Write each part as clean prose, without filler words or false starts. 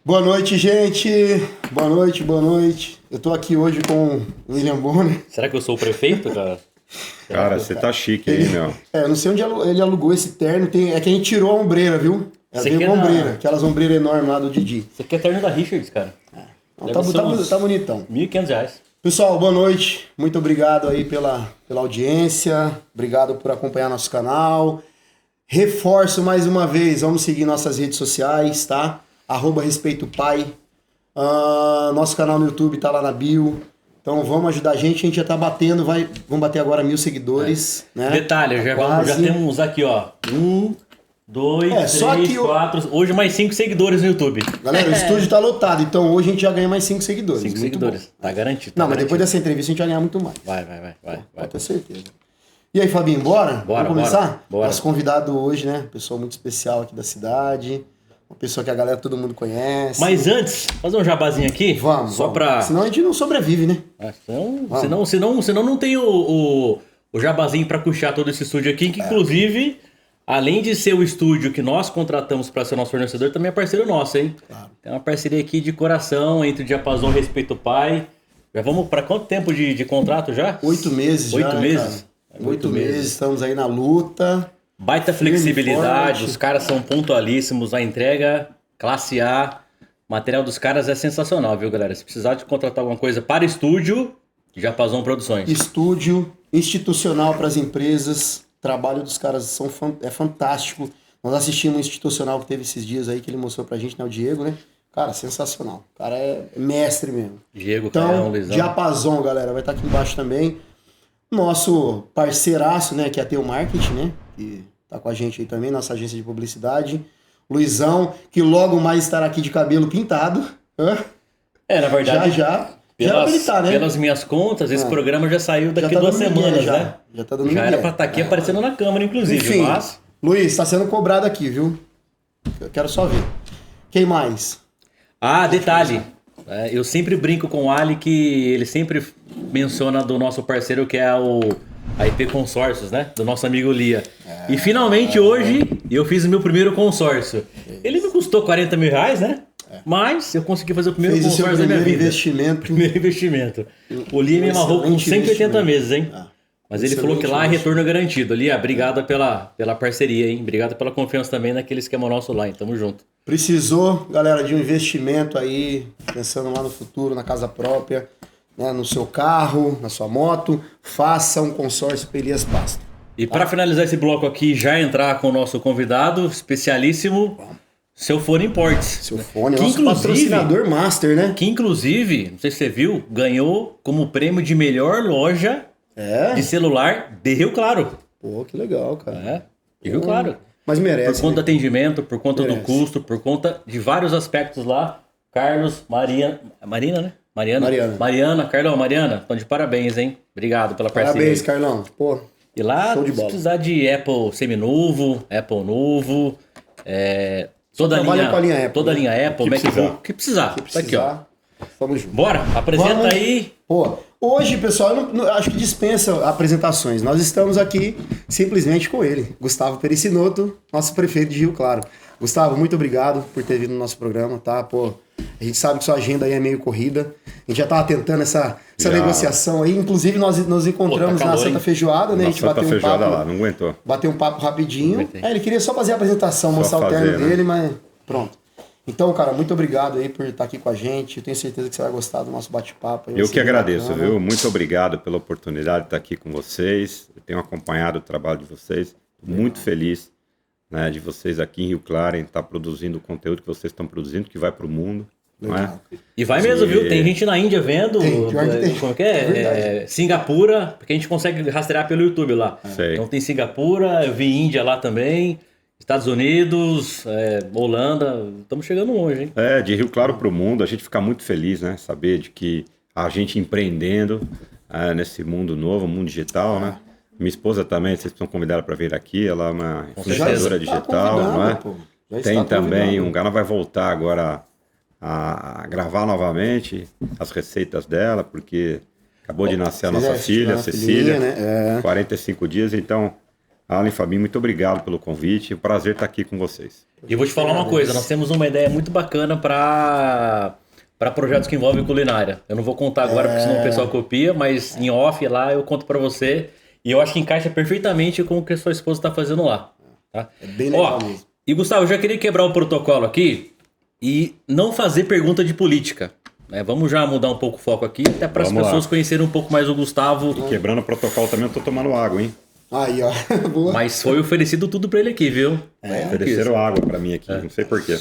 Boa noite, gente. Boa noite, boa noite. Eu tô aqui hoje com o William Bonner. Será que eu sou o prefeito, cara? Cara, você tá chique aí, meu. Eu não sei onde ele alugou esse terno. É que a gente tirou a ombreira, viu? Ela Você veio quer com a dar- ombreira, aquelas ombreiras enormes lá do Didi. Você quer terno da Richards, cara? Não, Deve ser uns tá bonitão. R$1.500. Pessoal, boa noite. Muito obrigado aí pela audiência. Obrigado por acompanhar nosso canal. Reforço mais uma vez, vamos seguir nossas redes sociais, tá? @RespeitoPai. Nosso canal no YouTube tá lá na bio. Então vamos ajudar a gente já tá batendo, vamos bater agora 1.000 seguidores, né? Detalhe, já Quase. temos aqui, ó. 1, 2, só 3, que 4. Hoje mais 5 seguidores no YouTube. Galera, o estúdio tá lotado, então hoje a gente já ganha mais 5 seguidores. 5 Muito seguidores. bom. Tá garantido. Não, tá mas depois garantido. dessa entrevista a gente vai ganhar muito mais. Vai. Pode ter certeza. E aí, Fabinho, bora? Bora, Vamos começar? bora. Nosso convidado hoje, né? Pessoa muito especial aqui da cidade. Uma pessoa que a galera, todo mundo conhece. Mas antes, fazer um jabazinho aqui. Vamos, Só vamos. pra... Senão a gente não sobrevive, né? Senão não tem o jabazinho pra custear todo esse estúdio aqui, que inclusive, além de ser o estúdio que nós contratamos pra ser nosso fornecedor, também é parceiro nosso, hein? Claro. Tem uma parceria aqui de coração entre o Diapasão e Respeito Pai. Já vamos pra quanto tempo de contrato já? 8 meses já. 8 né, meses? cara? 8 meses, estamos aí na luta. Baita Firme, flexibilidade, forte. os caras são pontualíssimos, a entrega, classe A. O material dos caras é sensacional, viu, galera? Se precisar de contratar alguma coisa para estúdio, Diapasão Produções. Estúdio institucional para as empresas. O trabalho dos caras é fantástico. Nós assistimos um institucional que teve esses dias aí, que ele mostrou pra gente, né? O Diego, né? Cara, sensacional. O cara é mestre mesmo. Diego, Caio, Então, Luizão. Diapasão, galera, vai estar aqui embaixo também. Nosso parceiraço, né, que é a Teu Marketing, né, que tá com a gente aí também, nossa agência de publicidade. Luizão, que logo mais estará aqui de cabelo pintado. Hã? Na verdade, Já era pra ele tá, né? pelas minhas contas, esse programa já saiu daqui tá 2 dando migué, semanas, já. né? Já tá dando Já era migué. pra estar aqui aparecendo na câmera, inclusive, Enfim, mas... Luiz, tá sendo cobrado aqui, viu? Eu quero só ver. Quem mais? Detalhe. Eu sempre brinco com o Ali que ele sempre menciona do nosso parceiro que é a IP Consórcios, né? Do nosso amigo Lia. E finalmente hoje eu fiz o meu primeiro consórcio. Ele me custou R$40 mil, né? Mas eu consegui fazer o primeiro Fez o seu consórcio da minha primeiro vida. investimento. Primeiro investimento. O Lia me amarrou com Excelente 180 investimento. meses, hein? Mas ele falou que lá é excelente retorno garantido. Lia, obrigado pela parceria, hein? Obrigado pela confiança também naquele esquema nosso lá, hein? Tamo junto. Precisou, galera, de um investimento aí, pensando lá no futuro, na casa própria, né, no seu carro, na sua moto, faça um consórcio para Elias Pasto. E para finalizar esse bloco aqui, já entrar com o nosso convidado especialíssimo, Seu Fone Imports. Seu fone, Que nosso inclusive- patrocinador master, né? Que inclusive, não sei se você viu, ganhou como prêmio de melhor loja de celular de Rio Claro. Pô, que legal, cara. De Rio Claro. Mas merece. Por conta do né? atendimento, por conta do Merece. custo, por conta de vários aspectos lá. Carlos, Marina, né? Mariana, Carlão, Mariana, estão de parabéns, hein? Obrigado pela parceria. Parabéns, Carlão. Pô, E lá, show de se bola. precisar de Apple seminovo, Apple novo, toda a trabalha linha, com a linha Apple, toda a né? linha Apple, Que MacBook, precisar. o que precisar. Tá aqui, ó. precisar, tamo junto. Bora, apresenta Vamos. aí. Pô, hoje, pessoal, eu não- acho que dispensa apresentações. Nós estamos aqui simplesmente com ele, Gustavo Pericinoto, nosso prefeito de Rio Claro. Gustavo, muito obrigado por ter vindo no nosso programa, tá? Pô, a gente sabe que sua agenda aí é meio corrida. A gente já tava tentando essa Já. negociação aí. Inclusive, nós nos encontramos Pô, tá na calor, Santa hein? Feijoada, né? A gente Nossa, tá bateu um feijoada papo. lá, não aguentou. Bateu um papo rapidinho. Aguentei. Ele queria só fazer a apresentação, mostrar o fazer, terno né? dele, mas pronto. Então, cara, muito obrigado aí por estar aqui com a gente. Eu tenho certeza que você vai gostar do nosso bate-papo. aí, vai Eu ser que bem agradeço, bacana. viu? Muito obrigado pela oportunidade de estar aqui com vocês. Eu tenho acompanhado o trabalho de vocês. Muito feliz, né, de vocês aqui em Rio Claro em estar produzindo o conteúdo que vocês estão produzindo, que vai para o mundo. Não é? Legal. E vai mesmo, viu? Tem gente na Índia vendo. Tem, pior que tem. Como que é? É verdade. Singapura, porque a gente consegue rastrear pelo YouTube lá. Sei. Então tem Singapura, eu vi Índia lá também, Estados Unidos, Holanda. Estamos chegando longe, hein? De Rio Claro para o mundo, a gente fica muito feliz, né? Saber de que a gente empreendendo nesse mundo novo, mundo digital, né? Minha esposa também, vocês estão convidados para vir aqui, ela é uma influenciadora está digital, não é? convidada, pô. Já Tem está também convidada. ela vai voltar agora a gravar novamente as receitas dela, porque acabou de nascer a nossa filha, a Cecília, filhinha, né? 45 dias, então Alan e Fabinho, muito obrigado pelo convite. É um prazer estar aqui com vocês. E eu vou te falar uma coisa, nós temos uma ideia muito bacana para projetos que envolvem culinária. Eu não vou contar agora, porque senão o pessoal copia, mas em off lá eu conto para você. E eu acho que encaixa perfeitamente com o que a sua esposa está fazendo lá. Tá? É bem legal mesmo. E Gustavo, eu já queria quebrar o protocolo aqui e não fazer pergunta de política. Né? Vamos já mudar um pouco o foco aqui, até para as pessoas conhecerem um pouco mais o Gustavo. E quebrando o protocolo também, eu tô tomando água, hein? Aí, ó. Boa. Mas foi oferecido tudo para ele aqui, viu? Ofereceram água para mim aqui, não sei porquê.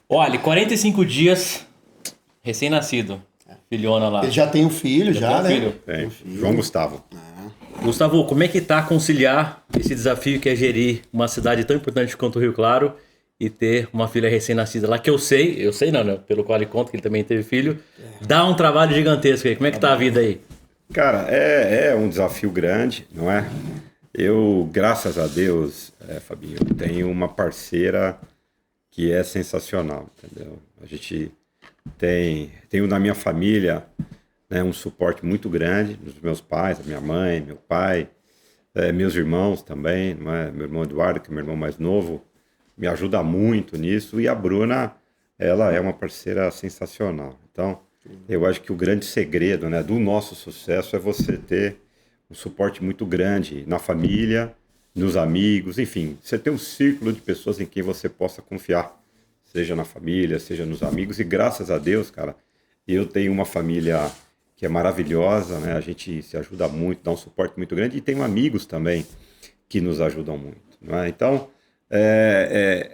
Olha, 45 dias, recém-nascido. Filhona lá. Ele já tem um filho, já, né? tem um filho. Tem. João Gustavo. Gustavo, como é que tá conciliar esse desafio que é gerir uma cidade tão importante quanto o Rio Claro e ter uma filha recém-nascida lá, que eu sei não, né? Pelo qual ele conta que ele também teve filho, dá um trabalho gigantesco aí. Como é que tá a vida aí? Cara, é um desafio grande, não é? Eu, graças a Deus, Fabinho, tenho uma parceira que é sensacional, entendeu? A gente tenho na minha família, né, um suporte muito grande dos meus pais, a minha mãe, meu pai, meus irmãos também, não é? Meu irmão Eduardo, que é meu irmão mais novo, me ajuda muito nisso, e a Bruna, ela é uma parceira sensacional. Então, eu acho que o grande segredo, né, do nosso sucesso é você ter um suporte muito grande na família, nos amigos, enfim, você ter um círculo de pessoas em quem você possa confiar, seja na família, seja nos amigos, e graças a Deus, cara, eu tenho uma família que é maravilhosa, né, a gente se ajuda muito, dá um suporte muito grande, e tenho amigos também que nos ajudam muito, não é? Então,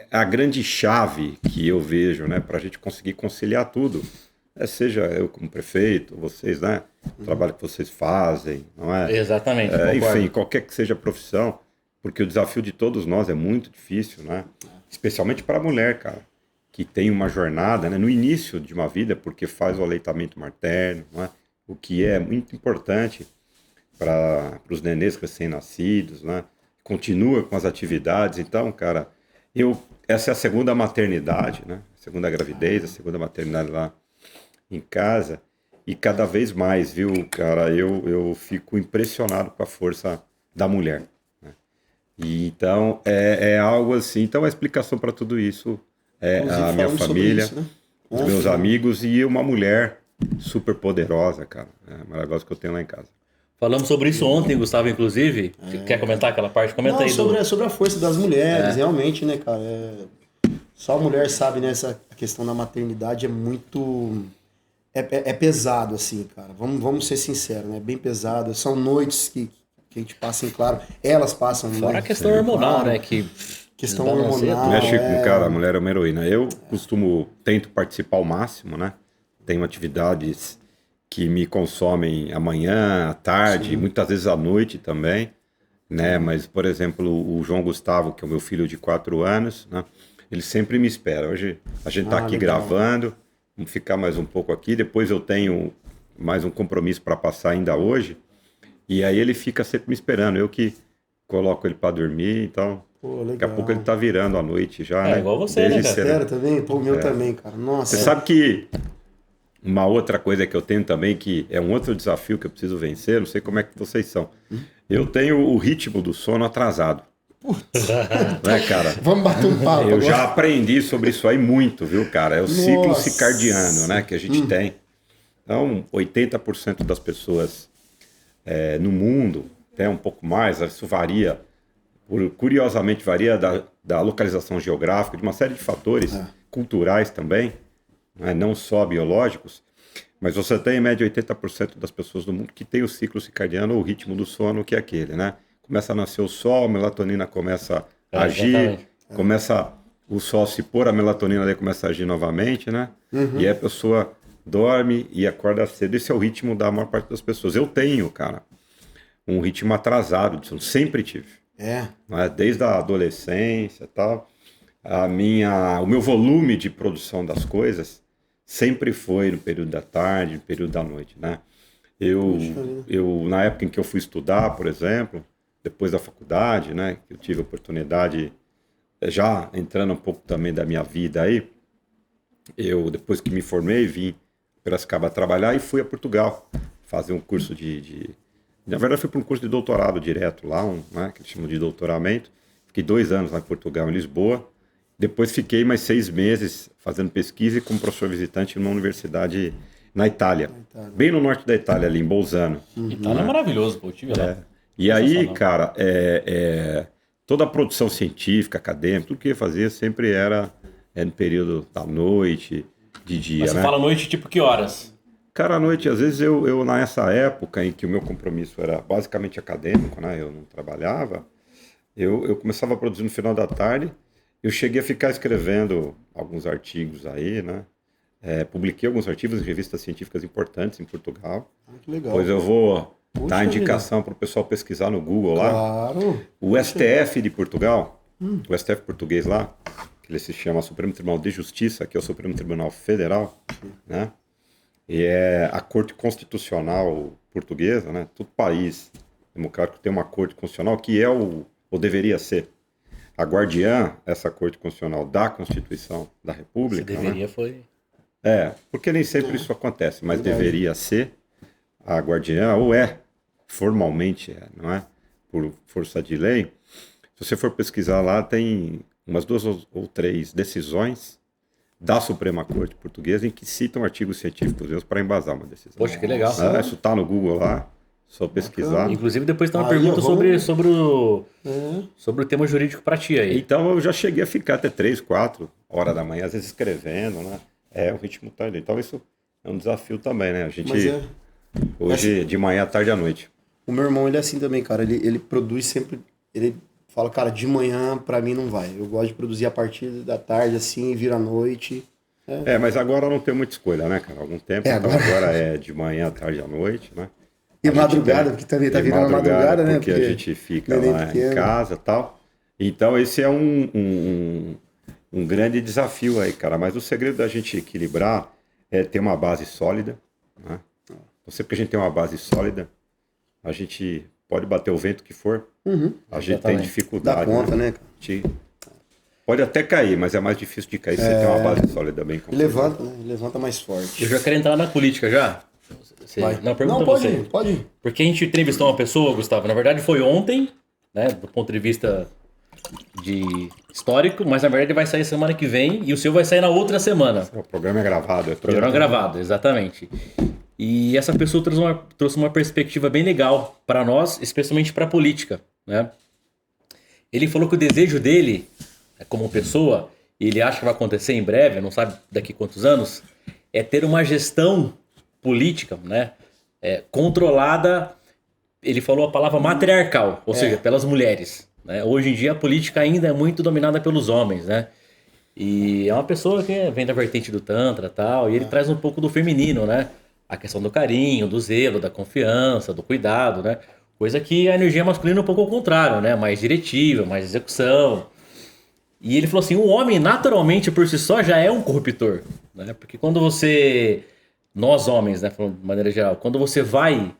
a grande chave que eu vejo, né, para a gente conseguir conciliar tudo, seja eu como prefeito, vocês, né, o trabalho que vocês fazem, não é? Exatamente. Enfim, qualquer que seja a profissão, porque o desafio de todos nós é muito difícil, né? Especialmente para a mulher, cara, que tem uma jornada, né, no início de uma vida, porque faz o aleitamento materno, não é? O que é muito importante para os nenês recém-nascidos, né? Continua com as atividades. Então, cara, essa é a segunda maternidade, né? A segunda gravidez, a segunda maternidade lá em casa, e cada vez mais, viu, cara, eu fico impressionado com a força da mulher, né? E então é algo assim. Então a explicação para tudo isso é a minha família, isso, né? Os meus amigos e uma mulher super poderosa, cara, maravilhosa, que eu tenho lá em casa. Falamos sobre isso ontem, Gustavo, inclusive. Quer comentar aquela parte? Comenta aí. Sobre a força das mulheres, realmente, né, cara? Só a mulher sabe, né? Essa questão da maternidade é muito... É pesado, assim, cara. Vamos ser sinceros, né? Bem pesado. São noites que a gente passa em claro. Elas passam... Fora a questão hormonal, né? Questão hormonal. Mexe com cara, a mulher é uma heroína. Eu tento participar ao máximo, né? Tenho atividades que me consomem amanhã, à tarde, muitas vezes à noite também, né? Mas, por exemplo, o João Gustavo, que é o meu filho de 4 anos, né? Ele sempre me espera. Hoje a gente está aqui gravando, vamos ficar mais um pouco aqui, depois eu tenho mais um compromisso para passar ainda hoje, e aí ele fica sempre me esperando, eu que coloco ele para dormir, então... Pô, daqui a pouco ele tá virando à noite já, né? Igual você, né, cara? Também? Pô, o meu também, cara. Nossa. Você sabe que uma outra coisa que eu tenho também, que é um outro desafio que eu preciso vencer, não sei como é que vocês são. Eu tenho o ritmo do sono atrasado. Putz. Né, cara? Vamos bater um papo Eu agora. já aprendi sobre isso aí muito, viu, cara? É o ciclo circadiano, né, que a gente tem. Então, 80% das pessoas no mundo, até um pouco mais, isso varia, curiosamente varia da localização geográfica, de uma série de fatores culturais também, né, não só biológicos, mas você tem em média 80% das pessoas do mundo que tem o ciclo circadiano, ou o ritmo do sono, que é aquele, né? Começa a nascer o sol, a melatonina começa a agir, começa o sol se pôr, a melatonina daí começa a agir novamente, né? E aí a pessoa dorme e acorda cedo. Esse é o ritmo da maior parte das pessoas. Eu tenho, cara, um ritmo atrasado de sono, sempre tive. Né? Desde a adolescência e tal. O meu volume de produção das coisas sempre foi no período da tarde, no período da noite, né? Na época em que eu fui estudar, por exemplo, depois da faculdade, né, que eu tive a oportunidade, já entrando um pouco também da minha vida aí, depois que me formei, vim para Piracicaba trabalhar e fui a Portugal fazer um curso de Na verdade, fui para um curso de doutorado direto lá, né, que eles chamam de doutoramento. Fiquei 2 anos lá em Portugal, em Lisboa. Depois fiquei mais 6 meses fazendo pesquisa e como professor visitante numa universidade na Itália. Bem no norte da Itália, ali em Bolzano. Itália é maravilhoso, pô, eu tive lá. E aí, cara, toda a produção científica, acadêmica, tudo que eu fazia sempre era no período da noite, de dia, Mas você fala noite tipo que horas? Cara, à noite, às vezes eu nessa época em que o meu compromisso era basicamente acadêmico, né? Eu não trabalhava, eu começava a produzir no final da tarde, eu cheguei a ficar escrevendo alguns artigos aí, né? Publiquei alguns artigos em revistas científicas importantes em Portugal. Que legal. Pois eu vou Puxa dar a indicação para o pessoal pesquisar no Google lá. Claro. O STF de Portugal, o STF português lá, que ele se chama Supremo Tribunal de Justiça, que é o Supremo Tribunal Federal, né? E é a Corte Constitucional Portuguesa, né? Todo país democrático tem uma Corte Constitucional que é ou deveria ser a guardiã, essa Corte Constitucional da Constituição da República. Se deveria, né? foi... Porque nem sempre isso acontece, mas deveria ser a guardiã, ou formalmente, não é? Por força de lei. Se você for pesquisar lá, tem umas 2 ou 3 decisões da Suprema Corte Portuguesa em que citam artigos científicos meus para embasar uma decisão. Poxa, que legal. Isso tá no Google lá, só pesquisar. Inclusive, depois tem uma pergunta sobre o tema jurídico para ti aí. Então, eu já cheguei a ficar até 3, 4 horas da manhã, às vezes escrevendo, né? O ritmo tarde. Então, isso é um desafio também, né? A gente, hoje, de manhã, tarde à noite. O meu irmão, ele é assim também, cara. Ele produz sempre... Ele fala, cara, de manhã pra mim não vai. Eu gosto de produzir a partir da tarde, assim, vira à noite. Mas agora não tem muita escolha, né, cara? Há algum tempo. Agora é de manhã, tarde à noite, né? E madrugada, porque também tá virando madrugada, né? Porque a gente fica lá em casa e tal. Então, esse é um grande desafio aí, cara. Mas o segredo da gente equilibrar é ter uma base sólida, né? Então, sempre que a gente tem uma base sólida, a gente pode bater o vento que for. A gente tem dificuldade. Dá conta, né? Pode até cair, mas é mais difícil de cair se você tem uma base sólida bem construída. Levanta, né? Levanta mais forte. Eu já quero entrar na política já. Não, pergunta você. Pode. Porque a gente entrevistou uma pessoa, Gustavo, na verdade foi ontem, né, do ponto de vista de histórico, mas na verdade vai sair semana que vem e o seu vai sair na outra semana. O programa é gravado. Programa gravado, exatamente. E essa pessoa trouxe uma perspectiva bem legal para nós, especialmente para a política, né? Ele falou que o desejo dele, como pessoa, e ele acha que vai acontecer em breve, não sabe daqui quantos anos, é ter uma gestão política, né, controlada, ele falou a palavra matriarcal, ou seja, pelas mulheres, né? Hoje em dia a política ainda é muito dominada pelos homens, né? E é uma pessoa que vem da vertente do Tantra e tal, e ele traz um pouco do feminino, né? A questão do carinho, do zelo, da confiança, do cuidado, né? Coisa que a energia masculina é um pouco ao contrário, né? Mais diretiva, mais execução. E ele falou assim, o homem naturalmente por si só já é um corruptor, né? Porque quando você... Nós homens, né, falando de maneira geral, quando você vai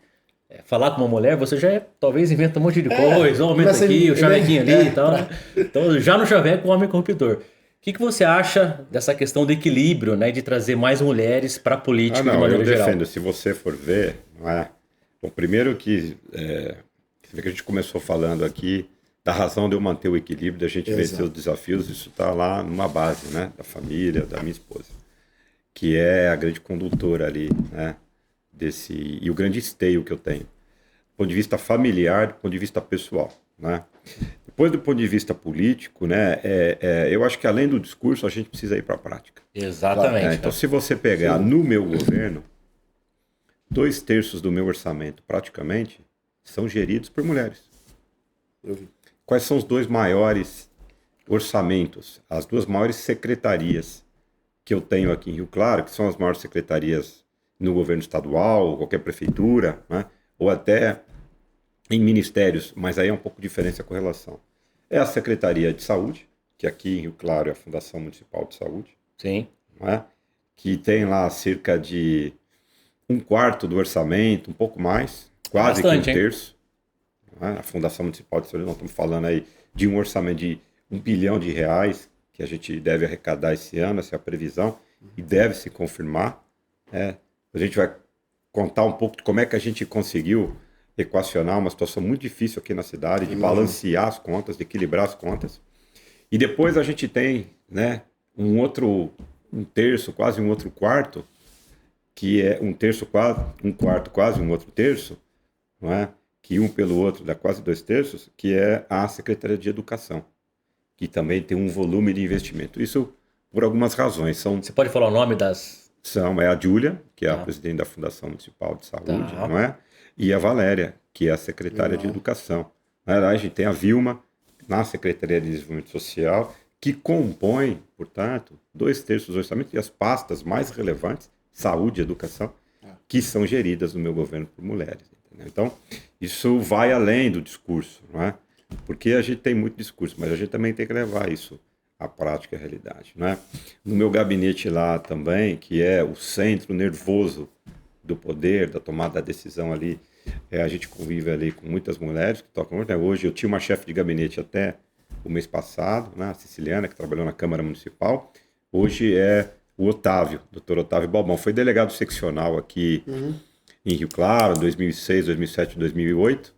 falar com uma mulher, você já talvez inventa um monte de coisa, aumenta aqui, o chavequinho ali e tal, né? Então já no chaveco o homem é corruptor. O que você acha dessa questão do equilíbrio, né, de trazer mais mulheres para a política de maneira geral? Eu defendo, se você for ver, não é? Bom, primeiro que você vê que a gente começou falando aqui da razão de eu manter o equilíbrio, da gente vencer os desafios, isso está lá numa base, né, da família, da minha esposa, que é a grande condutora ali, né, e o grande esteio que eu tenho, do ponto de vista familiar, do ponto de vista pessoal, né. Depois do ponto de vista político, né, eu acho que além do discurso, a gente precisa ir para a prática. Exatamente. Então, se você pegar no meu governo, 2/3 do meu orçamento, praticamente, são geridos por mulheres. Quais são os 2 maiores orçamentos, as 2 maiores secretarias que eu tenho aqui em Rio Claro, que são as maiores secretarias no governo estadual, qualquer prefeitura, né? Ou até em ministérios, mas aí é um pouco diferente a correlação. É a Secretaria de Saúde, que aqui em Rio Claro é a Fundação Municipal de Saúde. Sim. Né? Que tem lá cerca de 1/4 do orçamento, um pouco mais, quase bastante, que 1/3. Né? A Fundação Municipal de Saúde, nós estamos falando aí de um orçamento de R$1 bilhão que a gente deve arrecadar esse ano, essa é a previsão, e deve se confirmar. A gente vai contar um pouco de como é que a gente conseguiu equacionar uma situação muito difícil aqui na cidade, de balancear as contas, de equilibrar as contas. E depois a gente tem, né, um terço, quase um outro quarto, que é um terço quase, um quarto quase um outro terço, não é? Que um pelo outro dá quase 2/3, que é a Secretaria de Educação, que também tem um volume de investimento. Isso por algumas razões. Você pode falar o nome das... É a Júlia, que é a presidente da Fundação Municipal de Saúde, Tá. não é? E a Valéria, que é a secretária de Educação. A gente tem a Vilma, na Secretaria de Desenvolvimento Social, que compõe, portanto, 2/3 do orçamento e as pastas mais relevantes, saúde e educação, que são geridas no meu governo por mulheres. Entendeu? Então, isso vai além do discurso, não é? Porque a gente tem muito discurso, mas a gente também tem que levar isso à prática e à realidade, não é? No meu gabinete lá também, que é o centro nervoso do poder, da tomada da decisão ali, a gente convive ali com muitas mulheres que tocam muito, né? Hoje eu tinha uma chefe de gabinete até o mês passado, né? A Siciliana, que trabalhou na Câmara Municipal. Hoje é o Otávio, Dr. Otávio Balbão. Foi delegado seccional aqui em Rio Claro, 2006, 2007, 2008.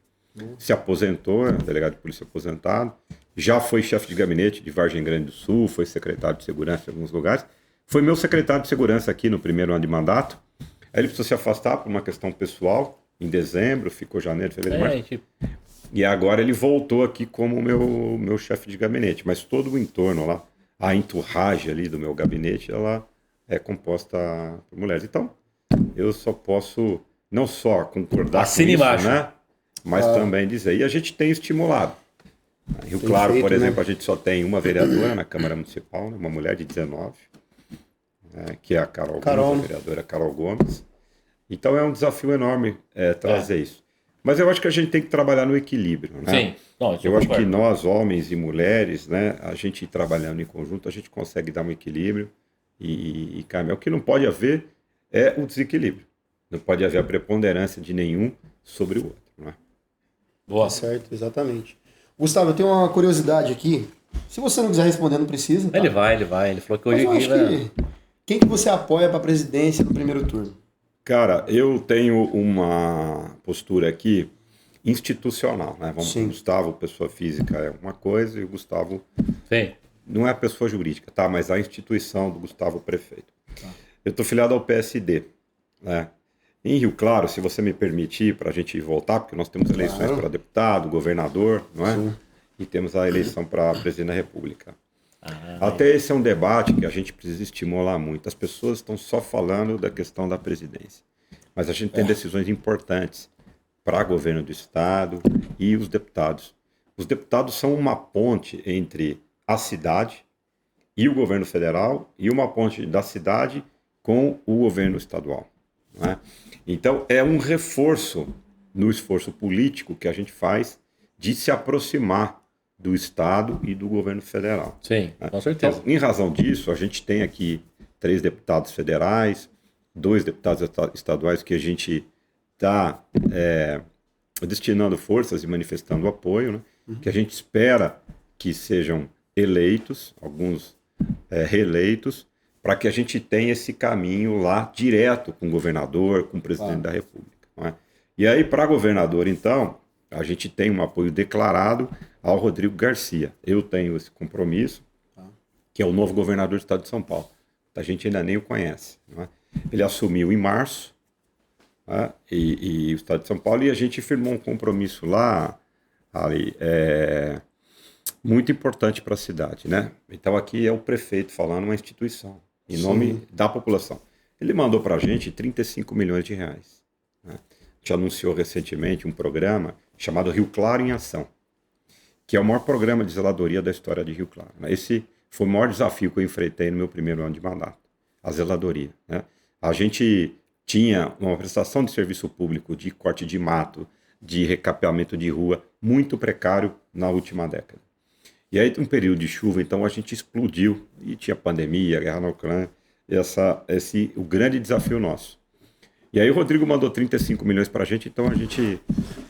Se aposentou, é delegado de polícia aposentado. Já foi chefe de gabinete de Vargem Grande do Sul, foi secretário de segurança em alguns lugares. Foi meu secretário de segurança aqui no primeiro ano de mandato. Aí ele precisou se afastar por uma questão pessoal, em dezembro, ficou janeiro, fevereiro, março. E agora ele voltou aqui como meu chefe de gabinete. Mas todo o entorno lá, a entourage ali do meu gabinete, ela é composta por mulheres. Então, eu só posso não só concordar Assina com isso, embaixo, né? Mas também dizer. E a gente tem estimulado. Em Rio Claro, por exemplo, a gente só tem uma vereadora na Câmara Municipal, né? Uma mulher de 19, que é a Carol Gomes, a vereadora Carol Gomes. Então é um desafio enorme trazer isso. Mas eu acho que a gente tem que trabalhar no equilíbrio, né? Sim. Não, eu acho que nós, homens e mulheres, né, a gente trabalhando em conjunto, a gente consegue dar um equilíbrio e caminhar. O que não pode haver é o desequilíbrio. Não pode haver a preponderância de nenhum sobre o outro, não é? Boa. Certo, exatamente. Gustavo, eu tenho uma curiosidade aqui. Se você não quiser responder, não precisa. Tá? Ele vai. Ele falou que hoje Mas eu acho que... Quem que você apoia para a presidência no primeiro turno? Cara, eu tenho uma postura aqui institucional, né? O Gustavo, pessoa física, é uma coisa, e o Gustavo não é a pessoa jurídica, tá? Mas a instituição do Gustavo prefeito. Tá. Eu estou filiado ao PSD, né? Em Rio Claro, se você me permitir, para a gente voltar, porque nós temos eleições para deputado, governador, não é? Sim. E temos a eleição para presidente da República. Até esse é um debate que a gente precisa estimular muito. As pessoas estão só falando da questão da presidência. Mas a gente tem decisões importantes para governo do Estado e os deputados. Os deputados são uma ponte entre a cidade e o governo federal e uma ponte da cidade com o governo estadual. Não é? Então, é um reforço no esforço político que a gente faz de se aproximar do Estado e do governo federal. Sim, com certeza. Então, em razão disso, a gente tem aqui 3 deputados federais, 2 deputados estaduais que a gente está destinando forças e manifestando apoio, né? Que a gente espera que sejam eleitos, alguns reeleitos, para que a gente tenha esse caminho lá direto com o governador, com o presidente da República. Não é? E aí, para governador, então, a gente tem um apoio declarado ao Rodrigo Garcia. Eu tenho esse compromisso, que é o novo governador do estado de São Paulo. A gente ainda nem o conhece. Não é? Ele assumiu em março, e o estado de São Paulo, e a gente firmou um compromisso lá, ali, muito importante para a cidade. Né? Então aqui é o prefeito falando, uma instituição, em nome da população. Ele mandou para a gente 35 milhões de reais. Né? A gente anunciou recentemente um programa chamado Rio Claro em Ação, que é o maior programa de zeladoria da história de Rio Claro. Esse foi o maior desafio que eu enfrentei no meu primeiro ano de mandato, a zeladoria. Né? A gente tinha uma prestação de serviço público de corte de mato, de recapeamento de rua, muito precário na última década. E aí, um período de chuva, então a gente explodiu, e tinha pandemia, guerra na Ucrânia, o grande desafio nosso. E aí o Rodrigo mandou 35 milhões para a gente, então a gente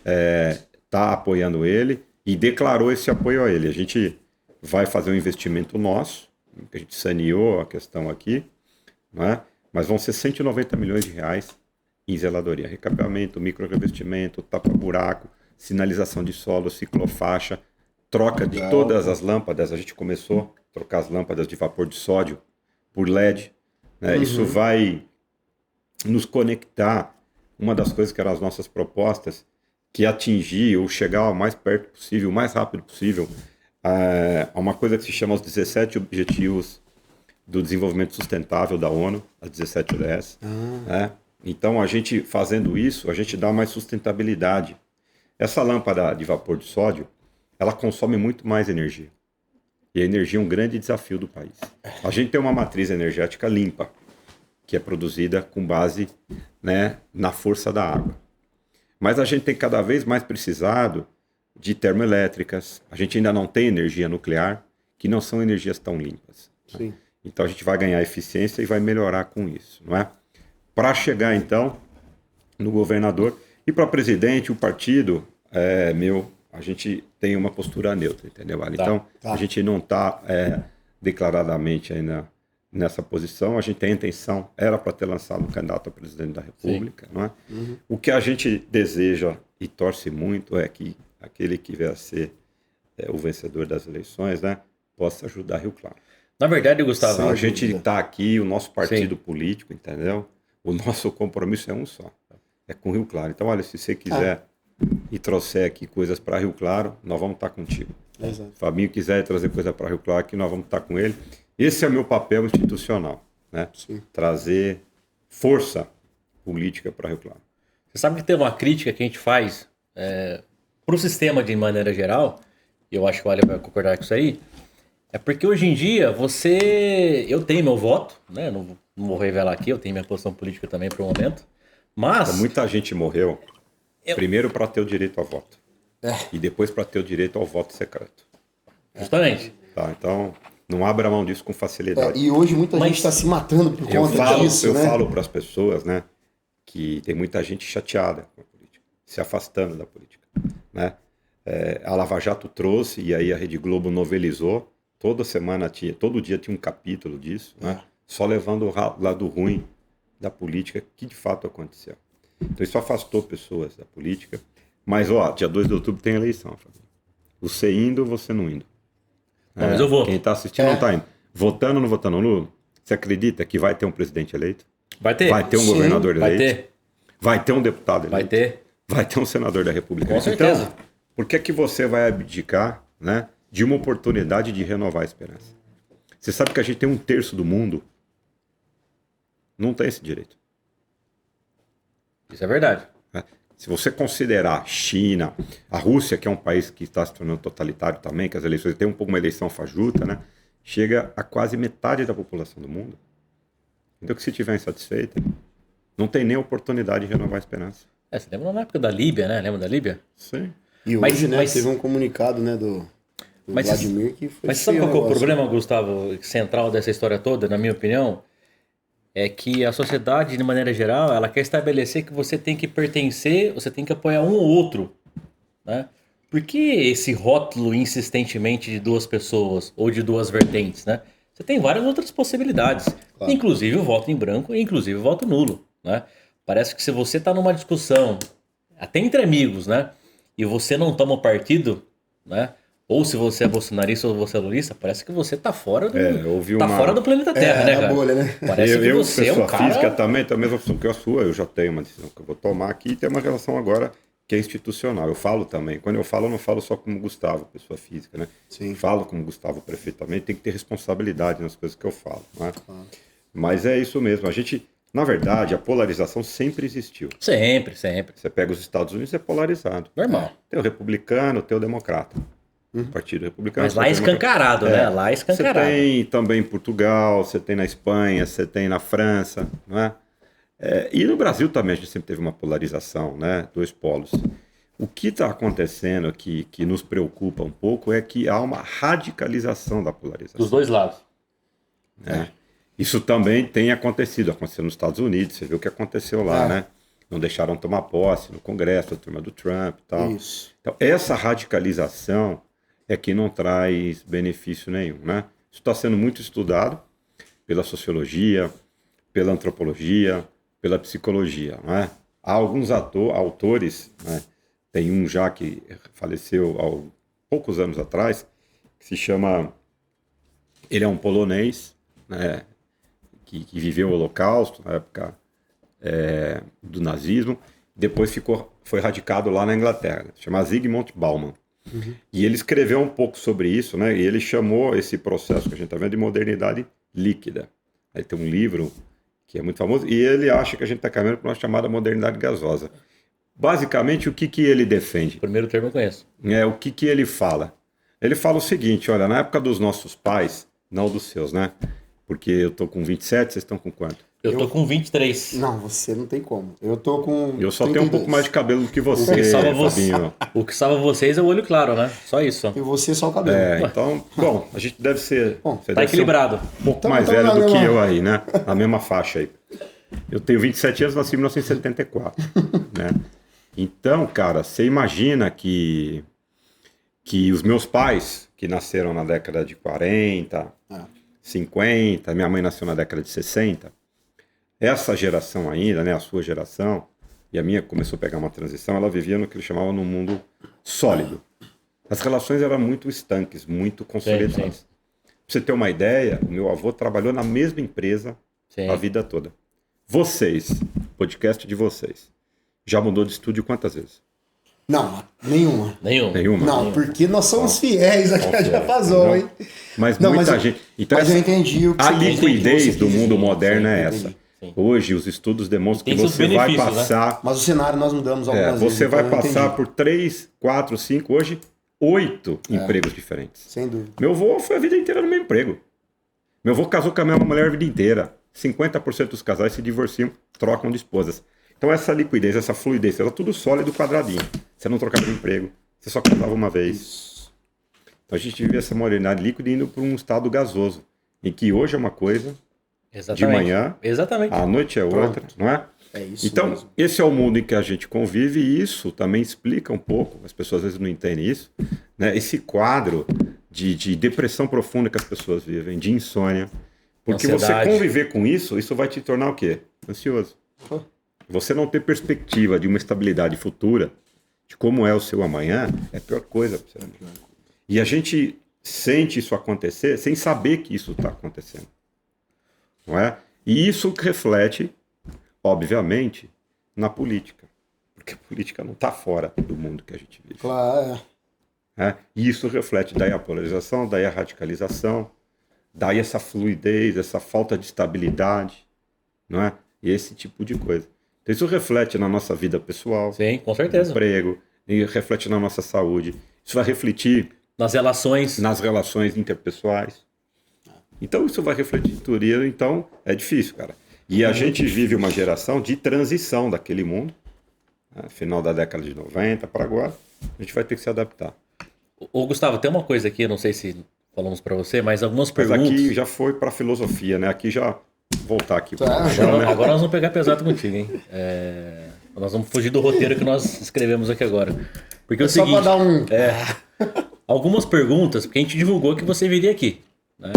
está apoiando ele e declarou esse apoio a ele. A gente vai fazer um investimento nosso, que a gente saneou a questão aqui, né? Mas vão ser 190 milhões de reais em zeladoria. Recapeamento, micro-revestimento, tapa-buraco, sinalização de solo, ciclofaixa, troca de todas as lâmpadas. A gente começou a trocar as lâmpadas de vapor de sódio por LED. Né? Isso vai nos conectar, uma das coisas que eram as nossas propostas, que é atingir ou chegar o mais perto possível, o mais rápido possível, a uma coisa que se chama os 17 Objetivos do Desenvolvimento Sustentável da ONU, as 17 ODS. Né? Então, a gente fazendo isso, a gente dá mais sustentabilidade. Essa lâmpada de vapor de sódio, ela consome muito mais energia. E a energia é um grande desafio do país. A gente tem uma matriz energética limpa, que é produzida com base, né, na força da água. Mas a gente tem cada vez mais precisado de termoelétricas. A gente ainda não tem energia nuclear, que não são energias tão limpas. Sim. Né? Então a gente vai ganhar eficiência e vai melhorar com isso, não é? Para chegar então no governador e para presidente, o partido a gente tem uma postura neutra, entendeu? Então a gente não está declaradamente ainda nessa posição. A gente tem a intenção, era para ter lançado um candidato a presidente da República, não é? O que a gente deseja e torce muito é que aquele que vier a ser o vencedor das eleições, né, possa ajudar Rio Claro. Na verdade, Gustavo, a gente está aqui, o nosso partido político, entendeu? O nosso compromisso é um só, é com Rio Claro. Então, olha, se você quiser e trouxer aqui coisas para Rio Claro, nós vamos estar contigo. Exato. Fabinho quiser trazer coisa para Rio Claro, aqui nós vamos estar com ele. Esse é o meu papel institucional, né? Sim. Trazer força política para Rio Claro. você sabe que tem uma crítica que a gente faz para o sistema de maneira geral, e eu acho que o Ali vai concordar com isso aí, é porque hoje em dia eu tenho meu voto, né? Não vou revelar aqui, eu tenho minha posição política também para o momento, mas... Muita gente morreu, primeiro para ter o direito ao voto, e depois para ter o direito ao voto secreto. Justamente. Tá, então, não abra mão disso com facilidade. E hoje muita gente está se matando por conta disso, eu né? falo para as pessoas, né, que tem muita gente chateada com a política, se afastando da política, né? A Lava Jato trouxe, e aí a Rede Globo novelizou, todo dia tinha um capítulo disso, né? Só levando o lado ruim da política que de fato aconteceu. Então isso afastou pessoas da política. Mas, dia 2 de outubro tem eleição, Fabinho. Você indo, você não indo. Não, mas eu vou. Quem está assistindo não está indo. Votando ou não votando no Lula, você acredita que vai ter um presidente eleito? Vai ter. Vai ter um governador eleito? Vai ter. Vai ter um deputado eleito? Vai ter. Vai ter um senador da República Com eleito? certeza. Então, por que você vai abdicar, né, de uma oportunidade de renovar a esperança? Você sabe que a gente tem 1/3 do mundo não tem esse direito. Isso é verdade. Se você considerar China, a Rússia, que é um país que está se tornando totalitário também, que as eleições tem um pouco uma eleição fajuta, né? Chega a quase metade da população do mundo. Então, que se estiver insatisfeita, não tem nem oportunidade de renovar a esperança. Você lembra na época da Líbia, né? Lembra da Líbia? Sim. E hoje, teve um comunicado, né, do Vladimir que foi... Mas sabe qual que é o problema, Gustavo, central dessa história toda, na minha opinião? É que a sociedade, de maneira geral, ela quer estabelecer que você tem que pertencer, você tem que apoiar um ou outro, né? Por que esse rótulo insistentemente de duas pessoas ou de duas vertentes, né? Você tem várias outras possibilidades, claro. Inclusive o voto em branco e inclusive o voto nulo, né? Parece que se você está numa discussão, até entre amigos, né? E você não toma partido, né? Ou se você é bolsonarista ou você é lulista, parece que você tá fora do, fora do planeta Terra, né, cara? Bolha, né? Parece que você é um cara... física também, tem a mesma opção que a sua, eu já tenho uma decisão que eu vou tomar aqui e tem uma relação agora que é institucional. Eu falo também, quando eu não falo só como Gustavo, pessoa física, né? Sim. Falo como Gustavo, prefeito também, tem que ter responsabilidade nas coisas que eu falo, né? Mas é isso mesmo, a gente... Na verdade, a polarização sempre existiu. Sempre. Você pega os Estados Unidos, é polarizado. Normal. Tem o republicano, tem o democrata. Partido Republicano. Mas lá é escancarado, né? Lá é escancarado. Você tem também em Portugal, você tem na Espanha, você tem na França, não é? E no Brasil também a gente sempre teve uma polarização, né? 2 polos. O que está acontecendo aqui, que nos preocupa um pouco, é que há uma radicalização da polarização. Dos 2 lados. Isso também tem aconteceu nos Estados Unidos, você viu o que aconteceu lá, né? Não deixaram tomar posse no Congresso, a turma do Trump e tal. Isso. Então, essa radicalização é que não traz benefício nenhum, né? Isso está sendo muito estudado pela sociologia, pela antropologia, pela psicologia, não é? Há alguns autores, né? Tem um já que faleceu há poucos anos atrás, que se chama... Ele é um polonês, né? Que viveu o Holocausto, na época do nazismo, depois foi radicado lá na Inglaterra, chama Zygmunt Bauman. E ele escreveu um pouco sobre isso, né? E ele chamou esse processo que a gente está vendo de modernidade líquida. Aí tem um livro que é muito famoso, e ele acha que a gente está caminhando para uma chamada modernidade gasosa. Basicamente, o que ele defende? O primeiro termo eu conheço. O que ele fala? Ele fala o seguinte, olha, na época dos nossos pais, não dos seus, né? Porque eu tô com 27, vocês estão com quanto? Eu tô com 23. Não, você não tem como. Eu tô com Eu só 32. tenho um pouco mais de cabelo do que você, O que salva você- Fabinho. O que salva vocês é o olho claro, né? Só isso. E você só o cabelo. Então, bom, a gente deve ser... Bom, você Tá deve ser equilibrado. um pouco mais Tamo velho na do que mesma- eu aí, né? Na mesma faixa aí. Eu tenho 27 anos, nasci em 1974, né? Então, cara, você imagina que os meus pais, que nasceram na década de 40, 50, minha mãe nasceu na década de 60, essa geração ainda, né, a sua geração, e a minha começou a pegar uma transição, ela vivia no que ele chamava no mundo sólido. As relações eram muito estanques, muito consolidadas. Sim. Pra você ter uma ideia, o meu avô trabalhou na mesma empresa Sim. a vida toda. Vocês, podcast de vocês, já mudou de estúdio quantas vezes? Não, nenhuma. Nenhuma? Não, porque nós somos fiéis aqui a Diapasão, hein? Mas Não, muita mas gente... Então, Mas eu entendi o que a você liquidez do quis mundo dizer. moderno é Entendi. essa. Sim. Hoje os estudos demonstram Tem que seus você vai benefícios, passar... Mas o cenário nós mudamos algumas vezes. Você vai então eu passar entendi. por 3, 4, 5, hoje 8 empregos diferentes. Sem dúvida. Meu avô foi a vida inteira no mesmo emprego. Meu avô casou com a mesma mulher a vida inteira. 50% dos casais se divorciam, trocam de esposas. Então essa liquidez, essa fluidez, era tudo sólido, quadradinho. Você não trocava de emprego, você só casava uma vez. Então a gente vivia essa modernidade líquida indo para um estado gasoso, em que hoje é uma coisa, Exatamente. de manhã, Exatamente. à noite é outra, não é? É isso Então, mesmo. esse é o mundo em que a gente convive e isso também explica um pouco, as pessoas às vezes não entendem isso, né? Esse quadro de depressão profunda que as pessoas vivem, de insônia. Porque Ansiedade. você conviver com isso vai te tornar o quê? Ansioso. Você não ter perspectiva de uma estabilidade futura, de como é o seu amanhã, é a pior coisa pra você. E a gente sente isso acontecer sem saber que isso está acontecendo. Não é? E isso reflete, obviamente, na política. Porque a política não está fora do mundo que a gente vive. Claro. E isso reflete daí a polarização, daí a radicalização, daí essa fluidez, essa falta de estabilidade, não é? E esse tipo de coisa. Então isso reflete na nossa vida pessoal, Sim, com no certeza. emprego, e reflete na nossa saúde. Isso vai refletir Nas relações. nas relações interpessoais. Então isso vai refletir em tudo. Então é difícil, cara. E a gente vive uma geração de transição daquele mundo, né? Final da década de 90 para agora, a gente vai ter que se adaptar. Ô, Gustavo, tem uma coisa aqui, eu não sei se falamos pra você, mas algumas Mas perguntas. aqui já foi para filosofia, né? Aqui já voltar aqui. Tá. Agora nós vamos pegar pesado contigo, hein? Nós vamos fugir do roteiro que nós escrevemos aqui agora. Porque é o Só seguinte, pra dar um... algumas perguntas, porque a gente divulgou que você viria aqui, né?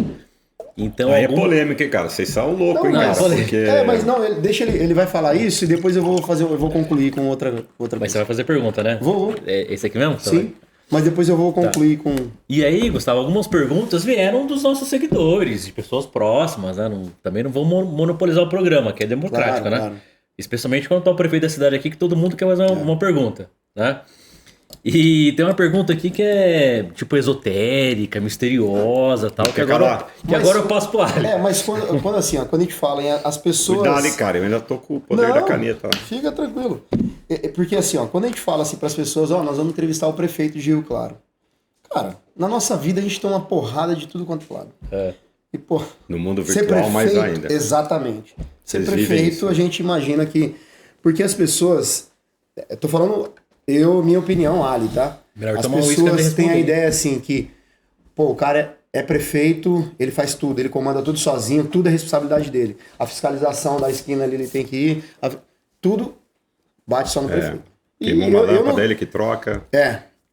Então, Aí é polêmica, hein, cara? Vocês são loucos, hein, Não, cara? é polêmica. Porque... mas não, ele vai falar isso e depois eu vou concluir com outra Mas você coisa. vai fazer pergunta, né? Vou. Esse aqui mesmo? Sim, mas depois eu vou concluir com... E aí, Gustavo, algumas perguntas vieram dos nossos seguidores, de pessoas próximas, né? Também não vamos monopolizar o programa, que é democrático, Claro, né? claro. Especialmente quando tá o prefeito da cidade aqui, que todo mundo quer fazer uma pergunta, né? E tem uma pergunta aqui que é, tipo, esotérica, misteriosa, tal, que Quer agora, calar? agora eu passo pro Ali. Mas quando assim, ó, quando a gente fala em as pessoas... Cuidado, hein, cara. Eu ainda tô com o poder da caneta. Fica tranquilo. Porque assim, ó, quando a gente fala assim para as pessoas, ó, nós vamos entrevistar o prefeito de Rio Claro. Cara, na nossa vida a gente tem uma porrada de tudo quanto é lado. E, pô, No mundo ser virtual, mais prefeito, ainda. exatamente. Ser Vocês vivem prefeito, isso. a gente imagina que... Porque as pessoas... Eu tô falando, minha opinião, Ali, tá? Melhor As tomar um uísque antes de pessoas têm a responder. ideia assim que, pô, o cara é prefeito, ele faz tudo, ele comanda tudo sozinho, tudo é responsabilidade dele. A fiscalização da esquina ali, ele tem que ir, tudo bate só no prefeito. Queimou uma lâmpada dele que troca.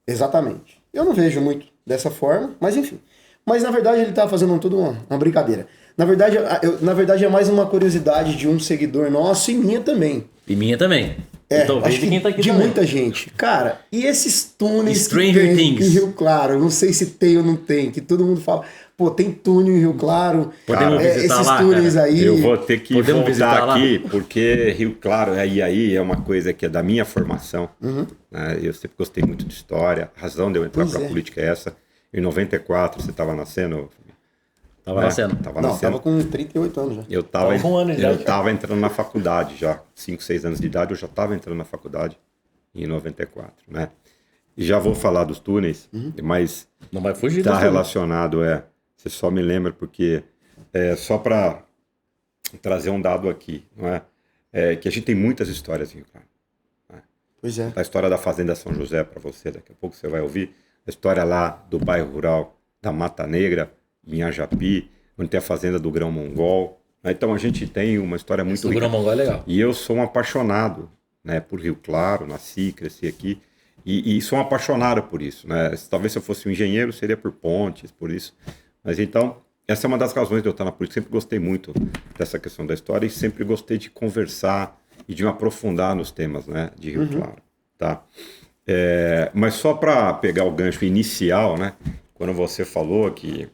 Exatamente. Eu não vejo muito dessa forma, mas enfim. Mas na verdade ele tá fazendo tudo uma brincadeira. Na verdade, é mais uma curiosidade de um seguidor nosso e minha também. E minha também. E talvez acho de quem tá aqui de também. muita gente. Cara, e esses túneis Stranger que tem Things. em Rio Claro? Não sei se tem ou não tem, que todo mundo fala, pô, tem túnel em Rio Claro. Podemos visitar esses lá, túneis cara? aí. Eu vou ter que Podemos visitar voltar lá? aqui, porque Rio Claro, aí é uma coisa que é da minha formação. Né? Eu sempre gostei muito de história. A razão de eu entrar para a política é essa. Em 94, você estava nascendo? Tava né? nascendo. Não, tava com 38 anos já. Eu estava Tava com um ano de idade, entrando na faculdade já. 5, 6 anos de idade, eu já estava entrando na faculdade em 94, né? E já vou falar dos túneis, mas Não vai fugir está do assunto. relacionado, você só me lembra porque, só para trazer um dado aqui, não é? Que a gente tem muitas histórias em Rio Claro. Pois é. A história da Fazenda São José para você, daqui a pouco você vai ouvir. A história lá do bairro rural da Mata Negra, em Ajapi, onde tem a Fazenda do Grão Mongol. Né? Então a gente tem uma história muito O rica. Grão Mongol é legal. E eu sou um apaixonado, né, por Rio Claro, nasci, cresci aqui. E sou um apaixonado por isso. Né? Talvez se eu fosse um engenheiro, seria por pontes, por isso. Mas então, essa é uma das razões de eu estar na política. Sempre gostei muito dessa questão da história e sempre gostei de conversar e de me aprofundar nos temas, né, de Rio Claro. Tá? Mas só para pegar o gancho inicial, né, quando você falou que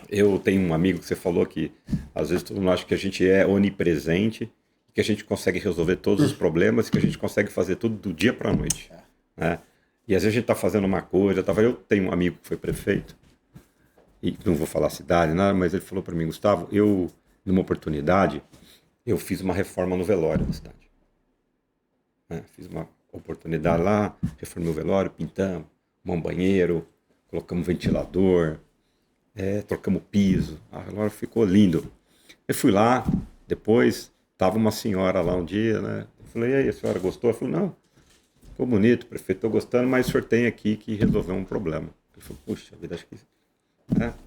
eu tenho um amigo que você falou que às vezes todo mundo acha que a gente é onipresente, que a gente consegue resolver todos os problemas, que a gente consegue fazer tudo do dia para a noite. Né? E às vezes a gente está fazendo uma coisa, eu tenho um amigo que foi prefeito, e não vou falar a cidade, nada, mas ele falou para mim, Gustavo, numa oportunidade, eu fiz uma reforma no velório da cidade. Fiz uma oportunidade lá, reformei o velório, pintamos, um banheiro, colocamos ventilador, trocamos piso, a velório ficou lindo. Eu fui lá, depois, estava uma senhora lá um dia, né? Eu falei, e aí, a senhora gostou? Ela falou, não, ficou bonito, prefeito, estou gostando, mas o senhor tem aqui que resolver um problema. Eu falei, puxa vida, acho que...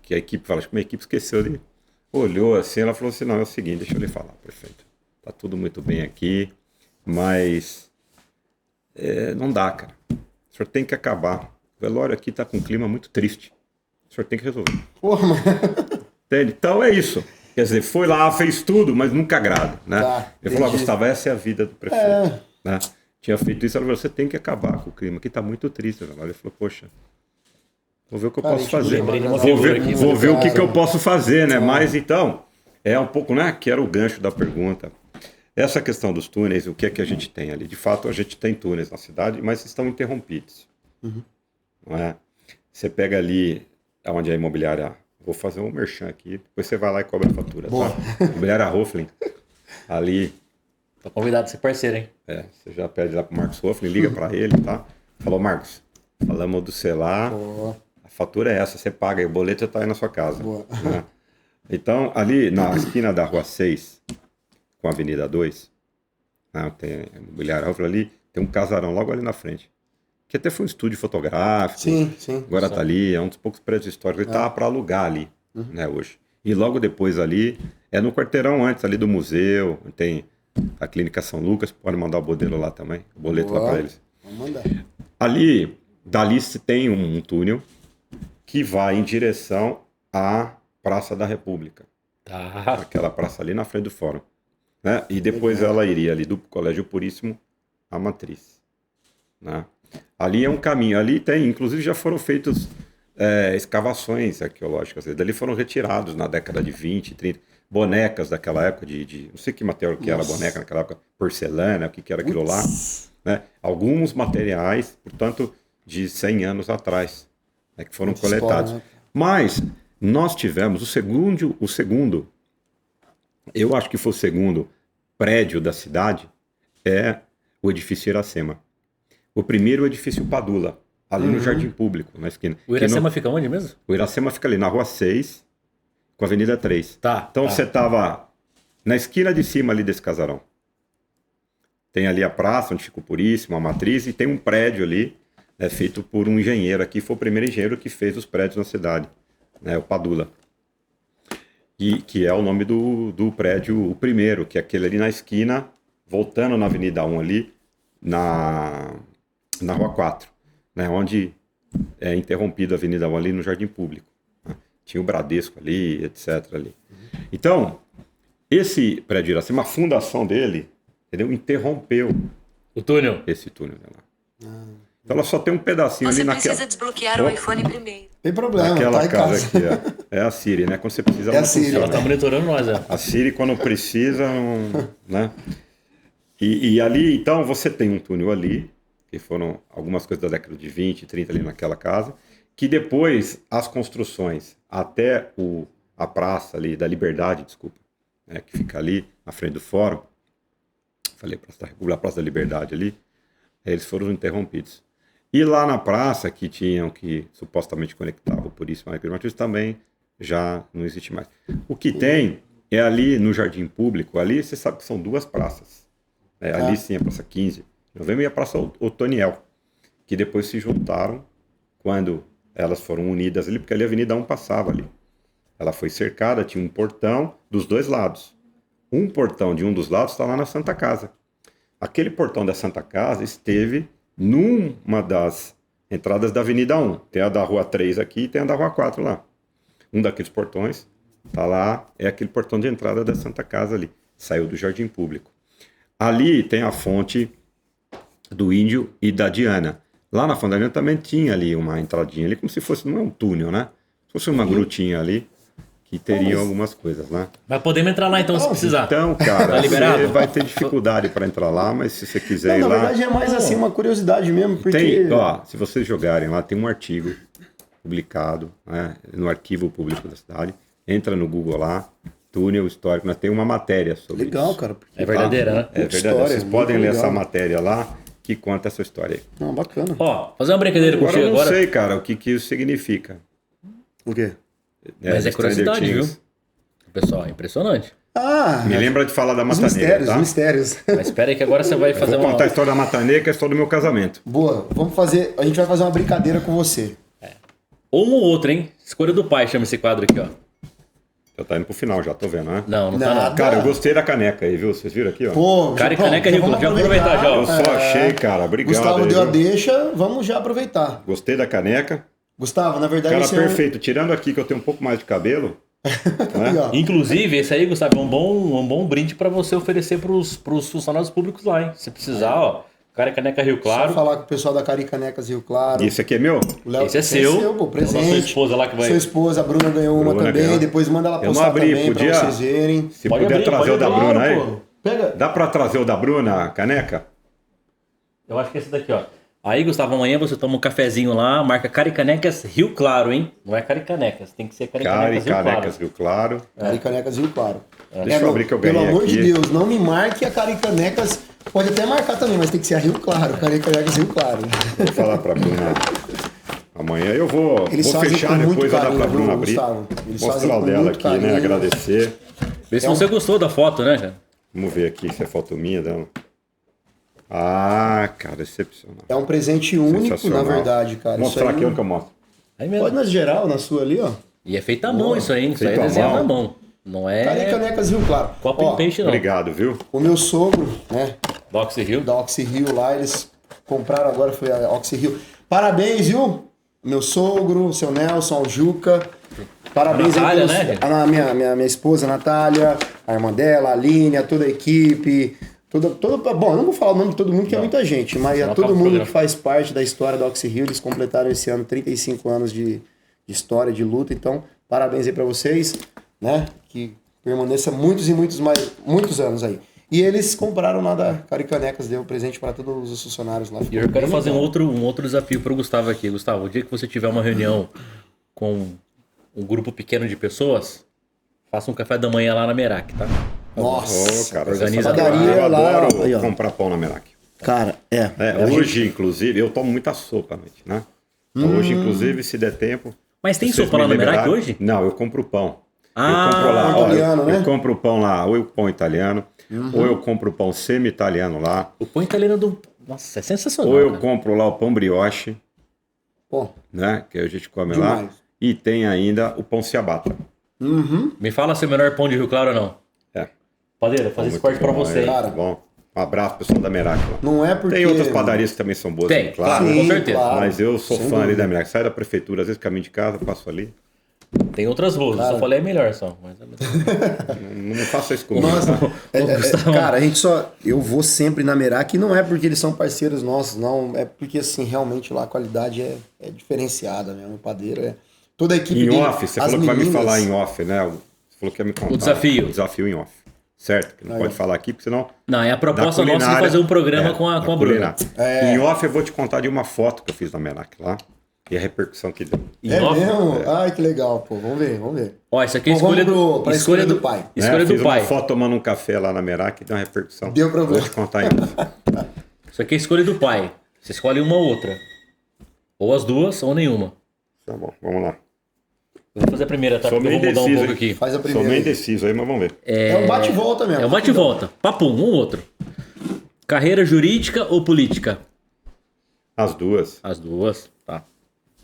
que a equipe fala, acho que a equipe esqueceu de... Olhou assim, ela falou assim, não, é o seguinte, deixa eu lhe falar, prefeito. Tá tudo muito bem aqui, mas não dá, cara. O senhor tem que acabar. O velório aqui tá com um clima muito triste. O senhor tem que resolver. Porra, mano. Entende? Então é isso. Quer dizer, foi lá, fez tudo, mas nunca agrada, né? Tá, Ele falou, entendi. Gustavo, essa é a vida do prefeito. Né? Tinha feito isso, ela falou, você tem que acabar com o clima, que tá muito triste. Ele falou, poxa, vou ver o que eu posso fazer. lembrei de uma Vou figura ver, aqui, vou ver o que cara. eu posso fazer, né? Mas então, é um pouco, né? Que era o gancho da pergunta. Essa questão dos túneis, o que é que a gente tem ali? De fato, a gente tem túneis na cidade, mas estão interrompidos. Não é? Você pega ali, onde a imobiliária... Vou fazer um merchan aqui, depois você vai lá e cobra a fatura, Boa. tá? Imobiliária Hofling, ali... Tô convidado a ser parceiro, hein? você já pede lá pro Marcos Hofling, liga para ele, tá? Falou, Marcos, falamos do celular, a fatura é essa, você paga e o boleto já tá aí na sua casa. Né? Então, ali na esquina da Rua 6, com a Avenida 2, né, tem a imobiliária Hofling ali, tem um casarão logo ali na frente, que até foi um estúdio fotográfico, Sim. agora tá ali, é um dos poucos prédios históricos, ele tava para alugar ali, né, hoje. E logo depois ali, no quarteirão antes ali do museu, tem a Clínica São Lucas, pode mandar o boleto lá também, o boleto lá para eles. Vamos mandar. Ali, dali se tem um túnel que vai em direção à Praça da República. Tá. Aquela praça ali na frente do fórum. Né? E depois ela iria ali do Colégio Puríssimo à Matriz. Né? Ali é um caminho. Ali tem, inclusive já foram feitas escavações arqueológicas. Dali foram retirados na década de 20, 30, bonecas daquela época de não sei que material que era boneca naquela época, porcelana, o que era aquilo lá. Né? Alguns materiais, portanto, de 100 anos atrás, né, que foram coletados. História, né? Mas nós tivemos o segundo, eu acho que foi o segundo prédio da cidade, é o edifício Iracema. O primeiro é o edifício Padula, ali no Jardim Público, na esquina. O Iracema fica onde mesmo? O Iracema fica ali na Rua 6, com a Avenida 3. Tá. Então você estava na esquina de cima ali desse casarão. Tem ali a praça, onde fica o Puríssimo, a Matriz, e tem um prédio ali, feito por um engenheiro aqui, foi o primeiro engenheiro que fez os prédios na cidade, né, o Padula. E que é o nome do prédio, o primeiro, que é aquele ali na esquina, voltando na Avenida 1 ali, na Rua 4, né, onde é interrompida a Avenida 1 ali no Jardim Público. Né? Tinha o Bradesco ali, etc. ali. Então, esse prédio Iracema, a fundação dele, entendeu? Interrompeu O túnel. esse túnel lá. Então ela só tem um pedacinho Você ali precisa naquela, desbloquear o iPhone primeiro. Tem problema, naquela tá em casa casa. aqui. É a Siri, né? Quando você precisa, É ela a Siri, funciona. Ela tá monitorando nós, ó. A Siri, quando precisa, não, né? E ali, então, você tem um túnel ali, que foram algumas coisas da década de 20, 30 ali naquela casa, que depois as construções até a praça ali da Liberdade, desculpa, né, que fica ali na frente do fórum, falei Praça da República, a Praça da Liberdade ali, eles foram interrompidos. E lá na praça, que tinham que supostamente conectavam por isso, mas também já não existe mais. O que tem é ali no Jardim Público, ali você sabe que são duas praças. Ali sim, a Praça 15 de Novembro e a Praça Otoniel, que depois se juntaram quando elas foram unidas ali, porque ali a Avenida 1 passava ali. Ela foi cercada, tinha um portão dos dois lados. Um portão de um dos lados está lá na Santa Casa. Aquele portão da Santa Casa esteve numa das entradas da Avenida 1. Tem a da Rua 3 aqui e tem a da Rua 4 lá. Um daqueles portões está lá, é aquele portão de entrada da Santa Casa ali. Saiu do Jardim Público. Ali tem a fonte do Índio e da Diana. Lá na fonte da Diana também tinha ali uma entradinha ali, como se fosse, não é um túnel, né? Se fosse uma grutinha ali, que teriam algumas coisas, né? Mas podemos entrar lá então, se precisar. Então, cara, Tá liberado? você vai ter dificuldade para entrar lá, mas se você quiser Não, ir na lá... verdade é mais assim uma curiosidade mesmo, porque... Tem, ó, se vocês jogarem lá, tem um artigo publicado, né, no arquivo público da cidade. Entra no Google lá, túnel histórico, nós tem uma matéria sobre Legal, isso. cara. Porque... É verdadeira, né? É verdade, História, vocês muito podem ler legal. essa matéria lá, que conta essa história aí. Não, bacana. Ó, fazer uma brincadeira Agora contigo eu não agora. sei, cara, o que isso significa. O quê? Mas é Stranger curiosidade, Things. viu? Pessoal, é impressionante. Ah, Me lembra de falar da os Mata Negra, mistérios, tá? os mistérios. Mas espera aí que agora você vai fazer Vou uma... contar a história da Mata Negra, que é a história do meu casamento. Boa, a gente vai fazer uma brincadeira com você. Ou um ou outro, hein? Escolha do pai, chama esse quadro aqui, ó. Já tá indo pro final, já tô vendo, né? Não, não tá Nada. não. Cara, eu gostei da caneca aí, viu? Vocês viram aqui, ó? Pô, Cara e bom, caneca então rico, vamos já aproveitar já, ó. Eu só achei, cara, obrigado. Gustavo aí, deu a viu? deixa, vamos já aproveitar. Gostei da caneca. Gustavo, na verdade, Cara, esse é um- perfeito. Tirando aqui que eu tenho um pouco mais de cabelo, Aí, né? ó. Inclusive, esse aí, Gustavo, é um bom brinde pra você oferecer pros funcionários públicos lá, hein? Se precisar, ó. Cara e caneca Rio Só Claro. falar com o pessoal da Caricanecas Rio Claro. E esse aqui é meu? O Léo- Esse é seu. pô, Tem a presente. sua esposa lá que vai- Sua esposa, a Bruna ganhou uma Bruna também. ganhou. Depois manda ela Eu não postar abri, também podia? pra vocês verem. Se Pode puder abrir, trazer pode o da abrir. Bruna aí. Pô, pega. Dá pra trazer o da Bruna, a caneca? Eu acho que é esse daqui, ó. Aí, Gustavo, amanhã você toma um cafezinho lá, marca Caricanecas Rio Claro, hein? Não é Caricanecas, tem que ser Cara e Caricanecas Rio Claro. canecas, viu? Claro. Caricanecas Rio Claro. Deixa eu abrir que eu Pelo ganhei amor aqui. de Deus, não me marque a Caricanecas. Pode até marcar também, mas tem que ser a Rio Claro. Caricanecas Rio Claro. Vou falar pra Bruna. Amanhã eu vou Eles fazem fechar com muito depois, vai dar pra carinho, Bruna viu, abrir. Gustavo? Eles fazem Mostrar o com dela muito aqui, né? carinho. Agradecer. Vê se você gostou da foto, né, cara? Vamos ver aqui se é foto minha dela. Ah, cara, excepcional. É um presente único, na Sensacional. verdade, cara. Vou Isso mostrar aí- aqui onde que eu mostro. Aí mesmo. Pode na geral, na sua ali, ó. E é feito à mão isso aí, hein? Isso aí é Feito à desenhado mão. à mão. Não é Caricanecas Rio Claro. copy Ó, and paste, não. Obrigado, viu? o meu sogro, né, Doxy Rio. da Oxy Rio lá, eles compraram agora, foi a Oxy Rio. Parabéns, viu? Meu sogro, seu Nelson, o Juca. Parabéns A Natália, aí né? a minha esposa, Natália, a irmã dela, a Aline, a toda a equipe. Bom, eu não vou falar o nome de todo mundo, que é muita gente, mas a Não todo acaba o mundo programa. que faz parte da história da Oxy Rio. Eles completaram esse ano 35 anos de história, de luta. Então, parabéns aí pra vocês, né? Que permaneça muitos e muitos anos aí. E eles compraram lá da Caricanecas, deu presente para todos os funcionários lá. E eu quero fazer um outro desafio para o Gustavo aqui. Gustavo, o dia que você tiver uma reunião com um grupo pequeno de pessoas, faça um café da manhã lá na Merak, tá? Nossa, Ô, cara, organiza você sabe, padaria eu lá, adoro aí, ó. comprar pão na Merak. cara, Hoje, inclusive, eu tomo muita sopa à noite, né? Então, hoje, inclusive, se der tempo... Mas tem se vocês sopa lá me na Merak liberarem- hoje? Não, eu compro pão. Ah, eu compro lá, pão italiano, eu né? compro o pão lá, ou o pão italiano, ou eu compro o pão semi-italiano lá, O pão italiano do... Nossa, é sensacional, ou eu cara. compro lá o pão brioche, pô, né? Que a gente come Demais. lá. E tem ainda o pão ciabatta. Me fala se é o melhor pão de Rio Claro ou não. É. Padeira, fazer esse Muito corte pra bom, você. é, Cara. bom. Um abraço, pessoal da Merak lá. não é porque... Tem outras padarias que também são boas, Tem, né? Claro. claro. Sim, com certeza. claro. Mas eu sou Sem fã ali dúvida. da Merak. Sai da prefeitura, às vezes caminho de casa, passo ali. Tem outras boas, eu só falei a melhor só. Mas... Não faça isso comigo. Nossa, Gustavo. cara, eu vou sempre na Merak, não é porque eles são parceiros nossos, não, é porque assim, realmente lá a qualidade é diferenciada mesmo, o padeiro é... Toda a equipe Em dele, off, você as falou que vai me meninas- falar em off, né? Você falou que ia me contar. O desafio. O desafio em off. Certo? Que não pode falar aqui, porque senão... Não, é a da proposta nossa de culinária- fazer um programa com a da Bruna. culinária. Em off eu vou te contar de uma foto que eu fiz na Merak lá e a repercussão que deu. Em É off? mesmo? Ai, que legal, pô, vamos ver. Ó, isso aqui é a Bom, escolha vamos pra escolha do pai. Escolha Né? do Fiz pai. uma foto tomando um café lá na Merak e deu uma repercussão. Deu problema. Vou te contar em off. Isso aqui é a escolha do pai. Você escolhe uma ou outra. Ou as duas, ou nenhuma. Tá bom, vamos lá. Eu vou fazer a primeira, tá? Sou Porque eu meio vou mudar um indeciso, pouco hein? aqui. Faz a Sou primeira. meio aí. indeciso aí, mas vamos ver. É um bate-volta mesmo. É um bate-volta. Papum, um ou outro. Carreira jurídica ou política? As duas. As duas, tá.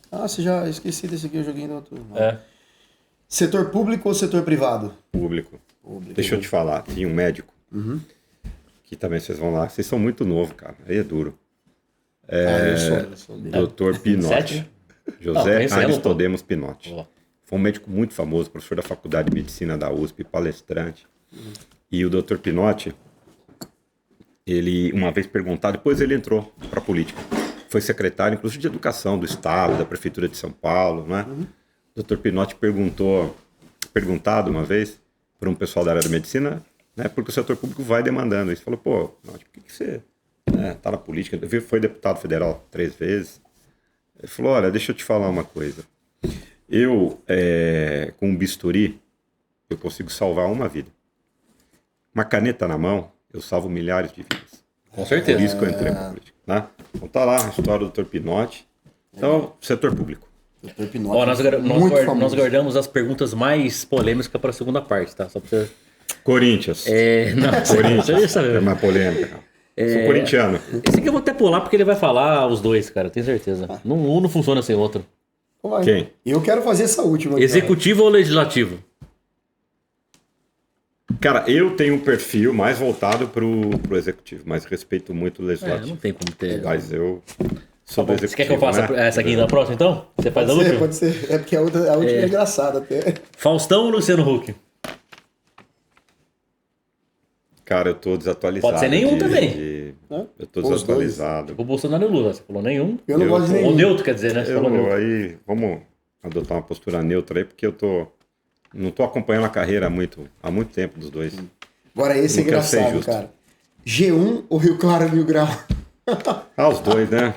Ah, você já esqueci desse aqui, eu joguei no outro. É. Setor público ou setor privado? Público. Deixa eu te falar, tinha um médico que também vocês vão lá. Vocês são muito novos, cara. Aí é duro. Eu sou. Dr. Pinotti. Sete? Não, José conhecemos, Aristodemos Pinotti. Ó. Foi um médico muito famoso, professor da Faculdade de Medicina da USP, palestrante. E o Dr. Pinotti, ele, uma vez perguntado, depois ele entrou para a política. Foi secretário, inclusive, de Educação do Estado, da Prefeitura de São Paulo, né? O Dr. Pinotti perguntado uma vez por um pessoal da área da medicina, né? Porque o setor público vai demandando isso. Falou, pô, Pinotti, por que você tá na política? Foi deputado federal 3 vezes. Ele falou, olha, deixa eu te falar uma coisa. Eu, com um bisturi, eu consigo salvar uma vida. Uma caneta na mão, eu salvo milhares de vidas. Com certeza. Por isso que eu entrei na política. Né? Então tá lá a história do Dr. Pinotti. Então, setor público. Doutor Pinotti. Ó, nós muito famoso. nós guardamos as perguntas mais polêmicas para a segunda parte, tá? Só pra você... Corinthians. Não, Corinthians. você já sabe. É mais polêmica. Sou corintiano. Esse aqui eu vou até pular porque ele vai falar os dois, cara, tenho certeza. Um não funciona sem o outro. Vai. Quem? Eu quero fazer essa última. aqui, Executivo ou legislativo? Cara, eu tenho um perfil mais voltado pro executivo, mas respeito muito o Não legislativo. tem como ter. Mas eu sou do Você executivo. quer que eu faça né? essa aqui na próxima, então? Você faz a ó. última? Pode ser. É porque a última é engraçada até. Faustão ou Luciano Huck? Cara, eu tô desatualizado. Pode ser nenhum também. Eu tô Os desatualizado. O Bolsonaro e o Lula. Você falou nenhum. Eu não gosto de Ou nenhum. neutro, quer dizer, né? Você falou neutro. Aí, vamos adotar uma postura neutra aí, porque não tô acompanhando a carreira há muito tempo dos dois. Agora esse é Não quero ser engraçado, justo. cara. G1 ou Rio Claro Mil Grau? Os dois, né?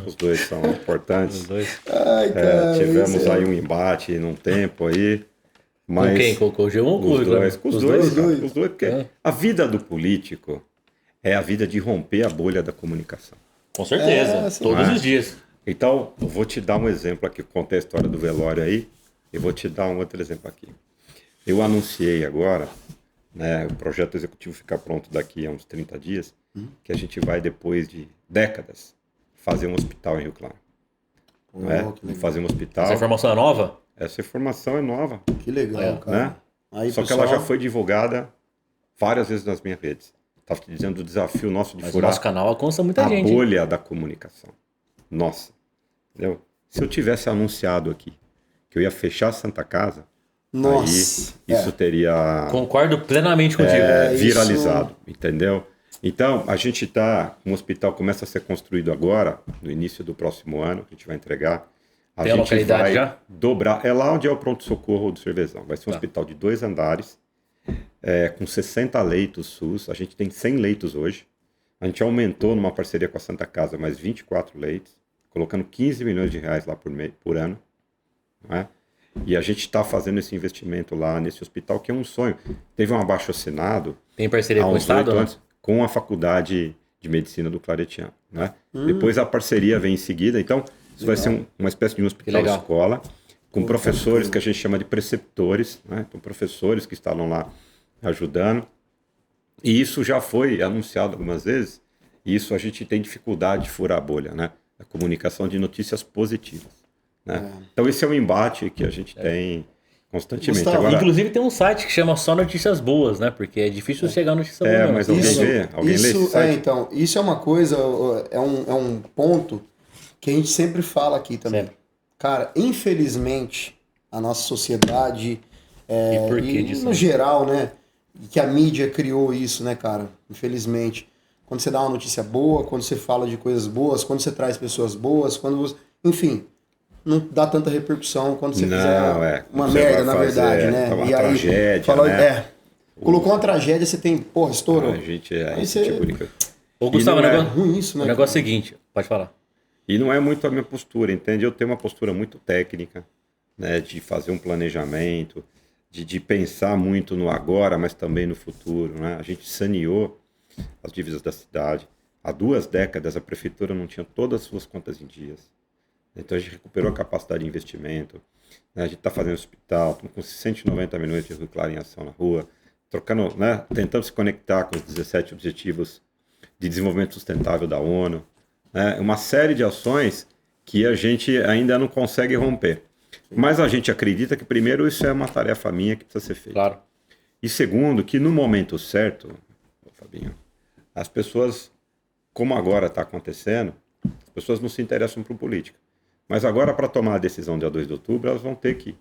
Os dois são importantes. Os dois. Ai, cara. Tivemos esse é- aí um embate num tempo aí. Mas Com quem? Com o G1 ou com o os Rio Claro? dois, com os Os dois, dois? cara, Dois. com os dois, porque É. a vida do político é a vida de romper a bolha da comunicação. Com certeza. sim. Todos É. os dias. Então, eu vou te dar um exemplo aqui, contei a história do velório aí, e vou te dar um outro exemplo aqui. Eu anunciei agora, né, o projeto executivo fica pronto daqui a uns 30 dias, que a gente vai, depois de décadas, fazer um hospital em Rio Claro. Pô, Né? que legal. Fazer um hospital. Essa informação é nova? Essa informação é nova, Que legal, cara. né? Aí, Só que pessoal, ela já foi divulgada várias vezes nas minhas redes. Estava te dizendo do desafio nosso de Mas o furar nosso canal alcança muita a gente. bolha da comunicação. Nossa. Entendeu? Se eu tivesse anunciado aqui que eu ia fechar a Santa Casa, Nossa. aí isso teria Concordo plenamente contigo. isso- viralizado, entendeu? Então, a gente está, um hospital começa a ser construído agora, no início do próximo ano, que a gente vai entregar. Tem a gente localidade vai já? dobrar, é lá onde é o pronto-socorro do Cervezão. Vai ser um hospital de 2 andares, com 60 leitos SUS. A gente tem 100 leitos hoje. A gente aumentou numa parceria com a Santa Casa mais 24 leitos, colocando 15 milhões de reais lá por ano. Não é? E a gente está fazendo esse investimento lá nesse hospital, que é um sonho. Teve um abaixo-assinado Tem parceria há com o uns Estado? 8 né? anos com a Faculdade de Medicina do Claretiano. Né? Depois a parceria vem em seguida. Então, isso vai ser uma espécie de um hospital legal. escola, com professores que a gente chama de preceptores, né? Então, professores que estavam lá ajudando. E isso já foi anunciado algumas vezes, e isso a gente tem dificuldade de furar a bolha, né? A comunicação de notícias positivas. Né? Então, esse é um embate que a gente tem constantemente. Gustavo, Agora, Inclusive tem um site que chama Só Notícias Boas, né? Porque é difícil chegar a notícia boa. mesmo. mas alguém Isso- vê? Alguém lê esse Isso, site? então, isso é uma coisa, é um ponto que a gente sempre fala aqui também. Sempre. Cara, infelizmente, a nossa sociedade. E por que e disso? no geral, né? Que a mídia criou isso, né, cara? Infelizmente. Quando você dá uma notícia boa, quando você fala de coisas boas, quando você traz pessoas boas, quando você... Enfim, não dá tanta repercussão quando você fizer uma Quando merda, você vai na fazer, verdade, né? uma E aí, tragédia, né? Colocou uma tragédia, você tem, porra, estourou. A gente Aí esse tipo de coisa. Ô, Gustavo, o não é negócio, ruim isso, né, o negócio é cara? o seguinte, pode falar. E não é muito a minha postura, entende? Eu tenho uma postura muito técnica, né? De fazer um planejamento, de pensar muito no agora, mas também no futuro, né? A gente saneou as dívidas da cidade. Há 2 décadas a prefeitura não tinha todas as suas contas em dias. Então a gente recuperou a capacidade de investimento, né? A gente está fazendo hospital, estamos com 190 milhões de Rio Claro em ação na rua, trocando, né? Tentando se conectar com os 17 Objetivos de Desenvolvimento Sustentável da ONU. Né? Uma série de ações que a gente ainda não consegue romper. Mas a gente acredita que, primeiro, isso é uma tarefa minha que precisa ser feita. Claro. E segundo, que no momento certo, Fabinho, as pessoas, como agora está acontecendo, as pessoas não se interessam por política. Mas agora, para tomar a decisão dia 2 de outubro, elas vão ter que,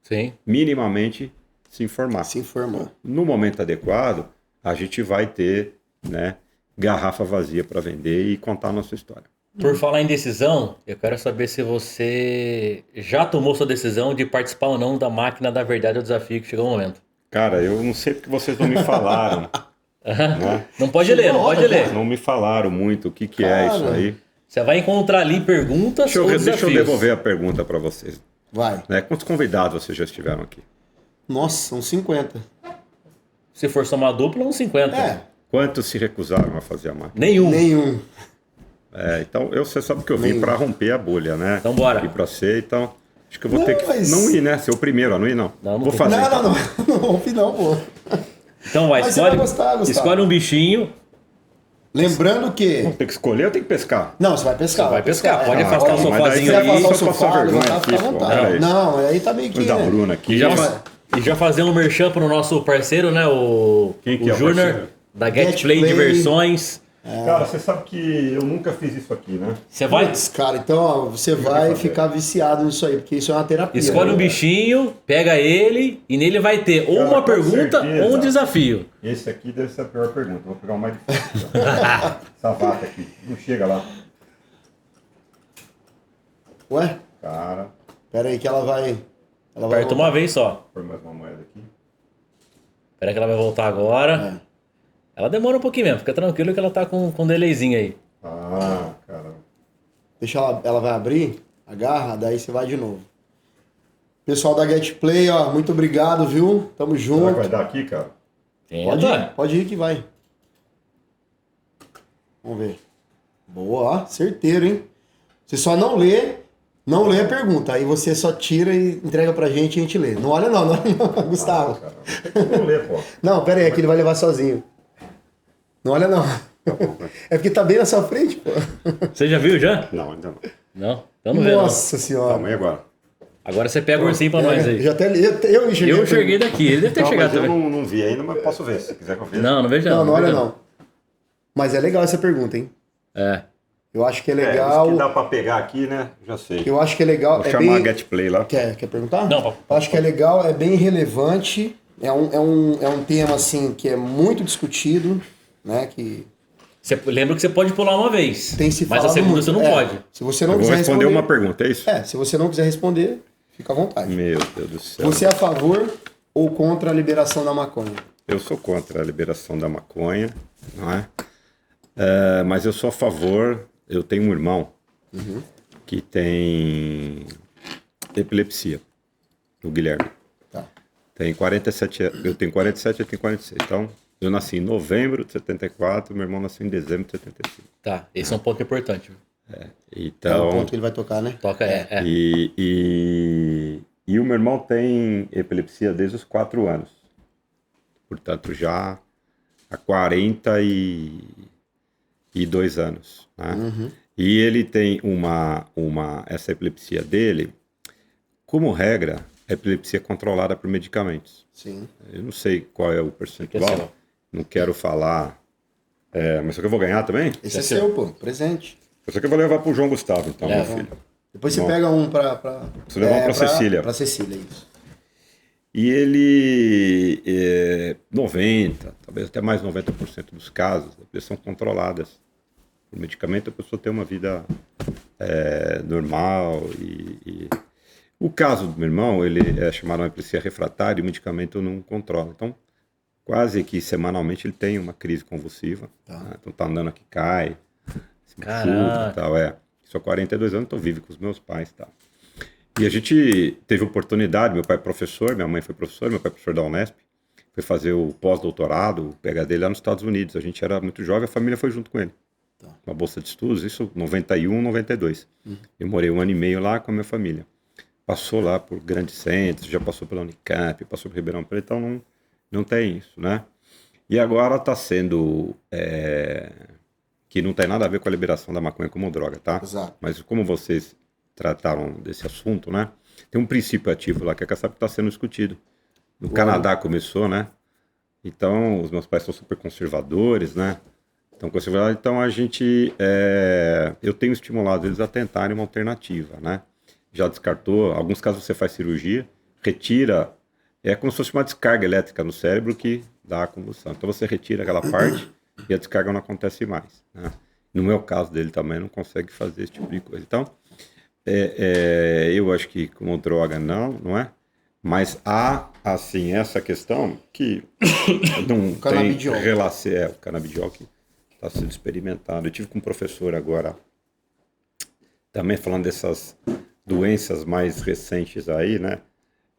Sim. minimamente, se informar. Se informar. No momento adequado, a gente vai ter, né, garrafa vazia para vender e contar a nossa história. Por falar em decisão, eu quero saber se você já tomou sua decisão de participar ou não da Máquina da Verdade ou Desafio, que chegou o momento. Cara, eu não sei porque vocês não me falaram. Né? Não pode ler, não pode ler. Não me falaram muito o que é isso aí. Você vai encontrar ali perguntas ou desafios. Deixa eu devolver a pergunta para vocês. Vai. Né? Quantos convidados vocês já estiveram aqui? Nossa, uns 50. Se for somar dupla, uns 50. É, Quantos se recusaram a fazer a máquina? Nenhum. Então, você sabe que eu vim para romper a bolha, né? Então, bora. E para ser, então... Acho que eu vou Não, ter que mas- não ir, né? Ser o primeiro a não ir, não. Não vou tem- fazer. então. Não rompe não, pô. Então vai, Mas você escolhe, vai gostar, Gustavo. escolhe um bichinho. Lembrando que... Tem que escolher ou tem que pescar? Não, você vai pescar. Você vai pescar, pode É, afastar o pode- sofazinho Você vai aí, afastar o só passar sofá, vergonha levantar, aqui, fica à pô, vontade. peraí. Não, aí tá meio que... Coisa da Bruna aqui. E já fazer um merchan pro nosso parceiro, né? Quem que o é o Júnior, parceiro? da Get Get Play Play. Diversões. Cara, você sabe que eu nunca fiz isso aqui, né? Você vai, Putz, cara, então ó, você vai fazer. ficar viciado nisso aí, porque isso é uma terapia. escolhe um né? bichinho, pega ele e nele vai ter ou Cara, uma com pergunta certeza. ou um desafio. Esse aqui deve ser a pior pergunta. Vou pegar o mais difícil. Essa vaca aqui. Não chega lá. Ué? Cara, Pera aí que ela vai Aperta uma vez só. põe mais uma moeda aqui. Espera que ela vai voltar agora. É. Ela demora um pouquinho mesmo, fica tranquilo que ela tá com um delayzinho aí. Ah, caramba. Deixa ela vai abrir, agarra, daí você vai de novo. Pessoal da Get Play, ó, muito obrigado, viu? Tamo Será junto. que vai dar aqui, cara? Pode ir que vai. Vamos ver. Boa, ó, certeiro, hein? Você só não lê a pergunta. Aí você só tira e entrega pra gente e a gente lê. Não olha não, Gustavo. Caramba. Tem que ler, pô. Não, pera aí, aqui ele vai levar sozinho. Não olha não. É porque tá bem na sua frente, pô. Você já viu já? Não, ainda não. Não? Então não vê, não. Nossa senhora. Calma aí agora. Agora você pega o ursinho pra nós aí. Já até eu enxerguei. Eu enxerguei daqui, ele deve ter Não, chegado mas eu também. não vi ainda, mas posso ver. Se quiser que eu veja. Não vejo Não olha vejo não. Mas é legal essa pergunta, hein? É. Eu acho que é Isso legal. que dá pra pegar aqui, né? Já sei. Eu acho que é legal. Vou É chamar bem... a Get Play lá. Quer perguntar? Não, Eu acho que é legal, é bem relevante. É um tema, assim, que é muito discutido, né? Que Lembra que você pode pular uma vez. tem se mas a falado segunda muito. você não É, pode. Se você não Eu vou quiser responder uma pergunta, é isso? Se você não quiser responder, fica à vontade. Meu Deus do céu. Você é a favor ou contra a liberação da maconha? Eu sou contra a liberação da maconha, não é? Mas eu sou a favor. Eu tenho um irmão que tem epilepsia, o Guilherme. Tá. Tem 47 anos. Eu tenho 47, ele tem 46. Então, eu nasci em novembro de 74, meu irmão nasceu em dezembro de 75. Tá, esse é um ponto importante. É o Então, ponto que ele vai tocar, né? Toca, e o meu irmão tem epilepsia desde os 4 anos. Portanto, já há 42 anos. Né? E ele tem essa epilepsia dele, como regra, a epilepsia é controlada por medicamentos. Sim. Eu não sei qual é o percentual, Fica assim, não quero falar. Mas isso aqui eu vou ganhar também? Esse é seu, pô. Presente. Isso aqui eu vou levar pro João Gustavo, então, Leva. meu filho. Depois você Bom. pega um pra... Preciso levar um pra Cecília. Pra Cecília, isso. E ele, 90, talvez até mais 90% dos casos, eles são controladas. Por medicamento, a pessoa tem uma vida normal. O caso do meu irmão, ele é chamado de epilepsia refratária e o medicamento não controla. Então, quase que semanalmente ele tem uma crise convulsiva. Tá. Né? Então, tá andando aqui, cai, se Caraca. machuca e tal. Só 42 anos, então vive com os meus pais e tal. E a gente teve oportunidade, meu pai é professor, minha mãe foi professora, meu pai é professor da Unesp, foi fazer o pós-doutorado, o PhD lá nos Estados Unidos. A gente era muito jovem, a família foi junto com ele. Tá. Uma bolsa de estudos, isso 91, 92. Eu morei 1 ano e meio lá com a minha família. Passou lá por grandes centros, já passou pela Unicamp, passou por Ribeirão Preto, então não tem isso, né? E agora está sendo... que não tem nada a ver com a liberação da maconha como droga, tá? Exato. Mas como vocês trataram desse assunto, né? Tem um princípio ativo lá que é sabe que está sendo discutido. No Canadá começou, né? Então, os meus pais são super conservadores, né? Então a gente... eu tenho estimulado eles a tentarem uma alternativa, né? Já descartou, alguns casos você faz cirurgia, retira... É como se fosse uma descarga elétrica no cérebro que dá a convulsão. Então você retira aquela parte e a descarga não acontece mais, né? No meu caso dele também não consegue fazer esse tipo de coisa. Então, eu acho que como droga não é? Mas há, assim, essa questão que não tem relação... o canabidiol que está sendo experimentado. Eu tive com um professor agora, também falando dessas doenças mais recentes aí, né?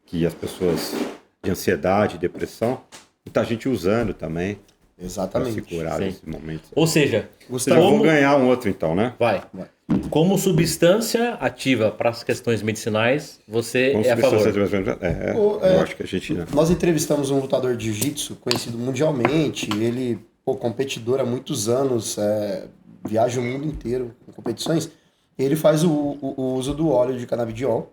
Que as pessoas de ansiedade, depressão, muita gente usando também. Exatamente. Para se curar nesse momento. Ou seja, Gustavo, eu vou ganhar um outro então, né? Vai. Como substância ativa para as questões medicinais, você Como é a favor? Eu acho que a gente... Nós entrevistamos um lutador de jiu-jitsu conhecido mundialmente. Ele, competidor há muitos anos, viaja o mundo inteiro com competições. Ele faz o uso do óleo de canabidiol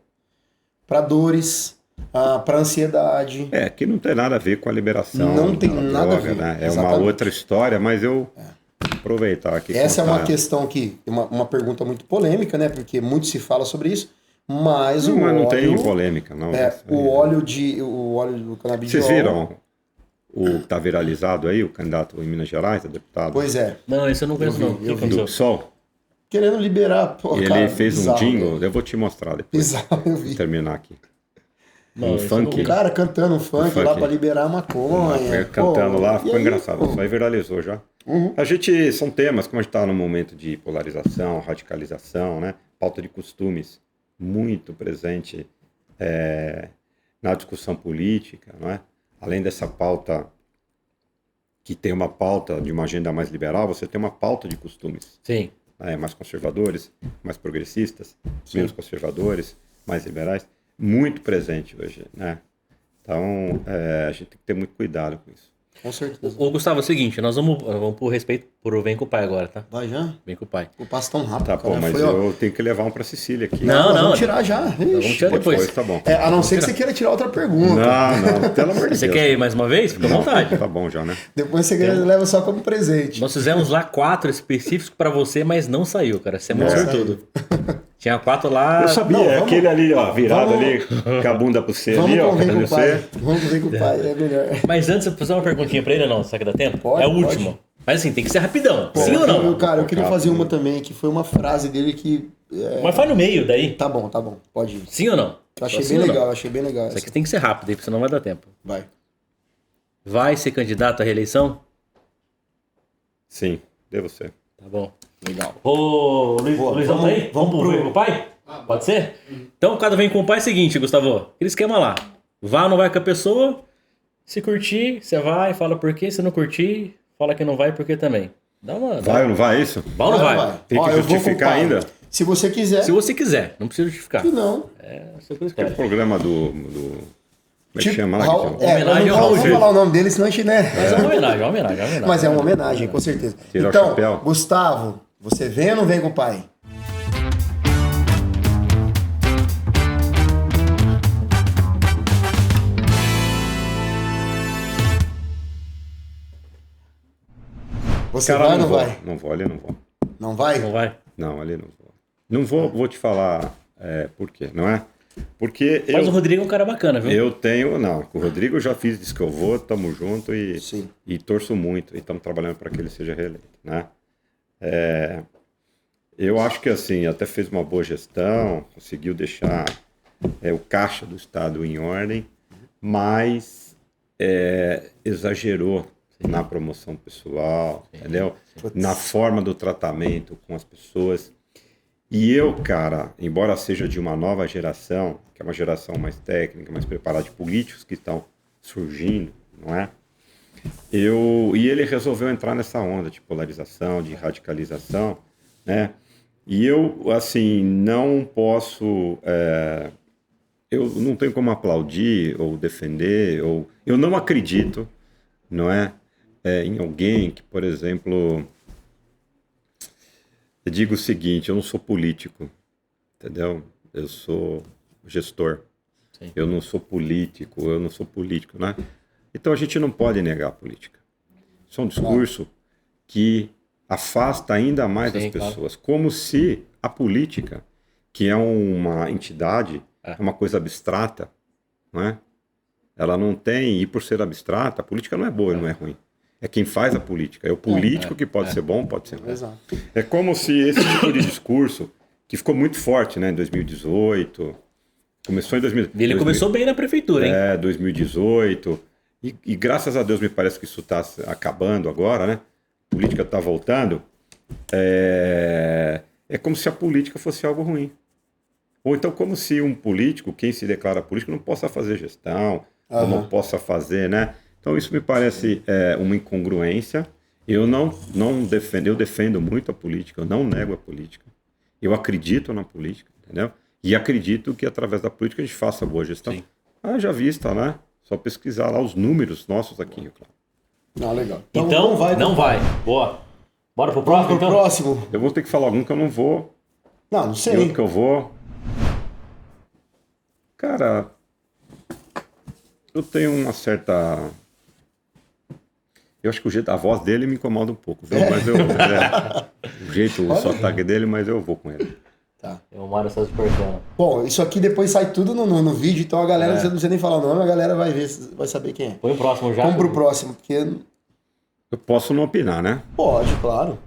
para dores, para ansiedade. Que não tem nada a ver com a liberação. Não tem da nada droga, a ver. Né? É Exatamente. uma outra história, mas eu aproveitar aqui. Essa é uma questão que uma pergunta muito polêmica, né? Porque muito se fala sobre isso, mas o óleo... não tem polêmica, não. O óleo do canabidiol... Vocês viram o que está viralizado aí, o candidato em Minas Gerais, a deputado? Pois é. Não, isso eu não conheço, não. Eu vi. Do PSOL. Querendo liberar... Ele fez bizarro, um jingle, velho. eu vou te mostrar depois. Bizarro, eu vi. Vou terminar aqui. Não, isso eu não funk. vi. O cara cantando um funk lá para liberar a maconha. Cantando lá, ficou aí, engraçado. Isso aí viralizou já. A gente, são temas, como a gente está num momento de polarização, radicalização, né? Pauta de costumes muito presente na discussão política, não é? Além dessa pauta, que tem uma pauta de uma agenda mais liberal, você tem uma pauta de costumes. Sim. Mais conservadores, mais progressistas, menos conservadores, mais liberais, muito presente hoje, né? Então, a gente tem que ter muito cuidado com isso. Com certeza. Ô, Gustavo, é o seguinte, nós vamos por respeito pro Vem com o Pai agora, tá? Vai já? Vem com o Pai. O passo tão rápido. Tá, pô, cara. mas Foi, ó. eu tenho que levar um pra Sicília aqui. Não, Vamos tirar já. Nós vamos tirar depois. Tá bom. A não ser que você queira tirar outra pergunta. Não, pelo amor de Você Deus. quer ir mais uma vez? Fica à vontade. Tá bom já, né? Depois você leva só como presente. Nós fizemos lá 4 específicos pra você, mas não saiu, cara. Você é muito Não sortudo. Tinha 4 lá. Eu sabia, Não, vamos- aquele ali, ó, virado vamos- ali, com a bunda pro C Vamos ali, ó. convém com o você. pai. Vamos convém com o pai, é melhor. Mas antes, eu vou fazer uma perguntinha pra ele ou não? Será que dá tempo? Pode, é o pode. último. Mas assim, tem que ser rapidão. Sim ou não? Cara, eu queria fazer uma também, que foi uma frase dele que... Mas faz no meio daí. Tá bom, pode ir. Sim ou não? Eu achei Sim bem ou não? legal, achei bem legal. Isso Essa. aqui tem que ser rápido, aí, senão não vai dar tempo. Vai. Vai ser candidato à reeleição? Sim, devo ser. Tá bom. Legal. Ô, Boa, Luizão, vamos- tá aí? vamos Vamos pro Vem com o Pai? Pode ser? Então, cada Vem com o Pai é o seguinte, Gustavo. Aquele esquema lá. Vá ou não vai com a pessoa. Se curtir, você vai, fala por quê. Se não curtir, fala que não vai, por quê também. Dá uma... Vai ou não vai isso? Vai ou não vai? Tem que Ó, eu vou com o justificar pai. ainda? Se você quiser. Se você quiser, não precisa justificar. Se não. É seu Tem o critério. programa do... Como é que Tipo, chama lá? Raul- que Homenagem eu ao não Raul vou Gil. falar o nome dele, senão a gente, né? Mas é uma homenagem, uma homenagem. Mas é uma homenagem, com certeza. Tirar o Então, chapéu. Gustavo, você vem ou não vem com o pai? Você Cara, vai ou não não vou. vai? Não vou, ali não vou. Não vai? Não vai? Não, ali não vou. Não vou te falar Por quê? Não é? Porque Mas o Rodrigo é um cara bacana, viu? eu tenho... Não, com o Rodrigo eu já fiz, disse que eu vou, tamo junto Sim. e torço muito. E estamos trabalhando para que ele seja reeleito, né? Eu acho que assim, até fez uma boa gestão, conseguiu deixar o caixa do Estado em ordem, mas exagerou na promoção pessoal, entendeu? Na forma do tratamento com as pessoas. E eu, cara, embora seja de uma nova geração, que é uma geração mais técnica, mais preparada de políticos que estão surgindo, não é? E ele resolveu entrar nessa onda de polarização, de radicalização, né? E eu, assim, não posso... eu não tenho como aplaudir ou defender, eu não acredito, não é? Em alguém que, por exemplo... Eu digo o seguinte, eu não sou político, entendeu? Eu sou gestor. Sim. Eu não sou político, né? Então a gente não pode negar a política. Isso é um discurso que afasta ainda mais as pessoas. Como se a política, que é uma entidade, é uma coisa abstrata, não é? Ela não tem, e por ser abstrata, a política não é boa, não é ruim. É quem faz a política. É o político que pode ser bom, pode ser ruim. Exato. É como se esse tipo de discurso, que ficou muito forte, né, em 2018, começou em 2018. Ele começou bem na prefeitura, hein? 2018. E graças a Deus me parece que isso está acabando agora, né? A política está voltando. É como se a política fosse algo ruim. Ou então como se um político, quem se declara político, não possa fazer gestão, ou não possa fazer, né? Então isso me parece uma incongruência. Eu não defendo, eu defendo muito a política, eu não nego a política. Eu acredito na política, entendeu? E acredito que através da política a gente faça boa gestão. Sim. Já vista, né? Só pesquisar lá os números nossos aqui, claro. Não, legal. Então não vai. Boa. Bora pro próximo, então? Próximo. Eu vou ter que falar algum que eu não vou. Não E sei. outro que eu vou. Cara, eu tenho uma certa... Eu acho que a voz dele me incomoda um pouco, viu? Mas o jeito, o sotaque dele, mas eu vou com ele. Tá. É o Mário César Portela. Bom, isso aqui depois sai tudo no vídeo, então a galera, você não precisa nem falar o nome, a galera vai ver, vai saber quem é. Põe o próximo já. Vamos pro próximo, porque Eu posso não opinar, né? pode, claro.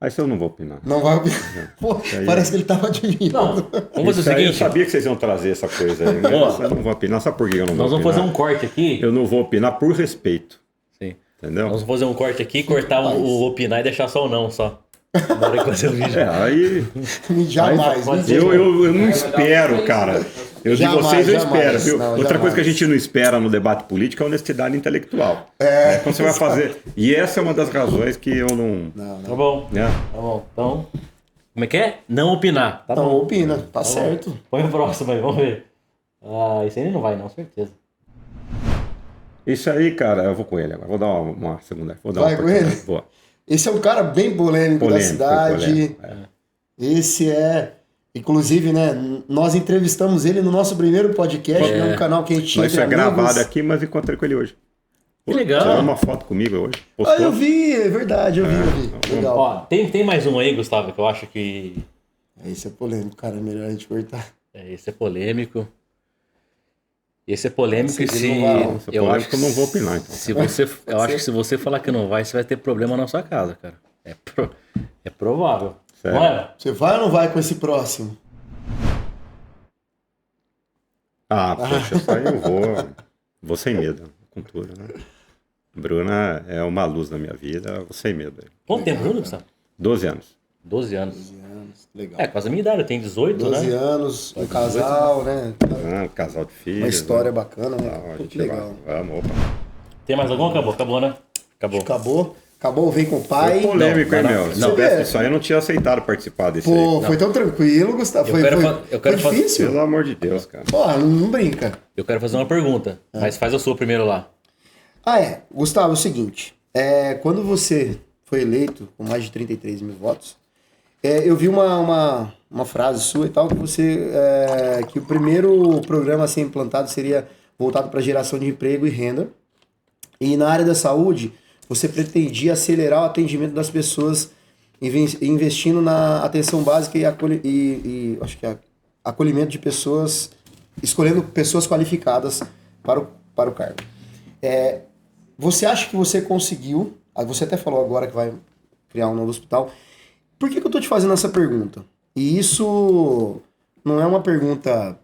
Aí se eu não vou opinar. Não vai opinar. Pô, parece que ele tava adivinhando. Não, vamos fazer Isso o aí, eu seguinte. sabia que vocês iam trazer essa coisa aí, mas eu não vou opinar. Sabe por que eu não vou Nós vamos opinar? fazer um corte aqui. Eu não vou opinar por respeito, Sim. entendeu? Nós vamos fazer um corte aqui, cortar o opinar e deixar só o não, só. Na hora que fazer o vídeo. Aí... Jamais. pode mentira. Eu não espero, cara. Eu de Jamais, vocês eu jamais. espero, viu? Não, Outra jamais. coisa que a gente não espera no debate político é a honestidade intelectual. Quando você vai fazer... E essa é uma das razões que eu não... Tá bom. Né? Tá bom. Então, como é que é? Não opinar. Tá Então bom. opina, tá certo. Põe o próximo aí, vamos ver. Ah, esse aí ele não vai, não, certeza. Isso aí, cara, eu vou com ele agora. Vou dar uma segunda. Vou dar Vai uma com oportunidade. ele? Boa. Esse é um cara bem polêmico da cidade. polêmico, Esse inclusive, né, nós entrevistamos ele no nosso primeiro podcast, né, um canal que a gente tinha. Mas isso é entre amigos. gravado aqui, mas encontrei com ele hoje. Que legal. Tirou uma foto comigo hoje. Ah, Postou. eu vi, é verdade, eu vi. Legal. Ó, tem mais um aí, Gustavo, que eu acho que... Esse é polêmico, cara, é melhor a gente cortar. Esse é polêmico. Esse é polêmico e Esse se... não vai, não. Esse é polêmico, eu não vou opinar, então. Se você, eu acho que se você falar que não vai, você vai ter problema na sua casa, cara. É provável. Sério? Não é? Você vai ou não vai com esse próximo? Poxa, isso aí eu vou sem medo, com tudo, né? Bruna é uma luz na minha vida, eu vou sem medo. Quanto tempo junto, Gustavo? 12 anos. 12 anos. 12 anos, legal. É, quase a minha idade, eu tenho 18, 12 né? anos, um casal, né? Casal de filhos. Uma história né? bacana, né? Tal, a Pô, gente que legal. Vamos, opa. Tem mais algum? Acabou, né? Acabou. Acabou, vem com o pai. Foi polêmico, hein, não, meu? não. Se soubesse disso aí, eu não tinha aceitado participar desse Pô, aí. foi tão tranquilo, Gustavo. Eu Foi quero foi difícil? Pelo amor de Deus, cara. Porra, não brinca. Eu quero fazer uma pergunta, mas faz a sua primeiro lá. Gustavo, é o seguinte. Quando você foi eleito com mais de 33 mil votos, eu vi uma frase sua e tal, que você que o primeiro programa a ser implantado seria voltado para geração de emprego e renda. E na área da saúde, você pretendia acelerar o atendimento das pessoas investindo na atenção básica e acho que acolhimento de pessoas, escolhendo pessoas qualificadas para o cargo. Você acha que você conseguiu, você até falou agora que vai criar um novo hospital, por que eu estou te fazendo essa pergunta? E isso não é uma pergunta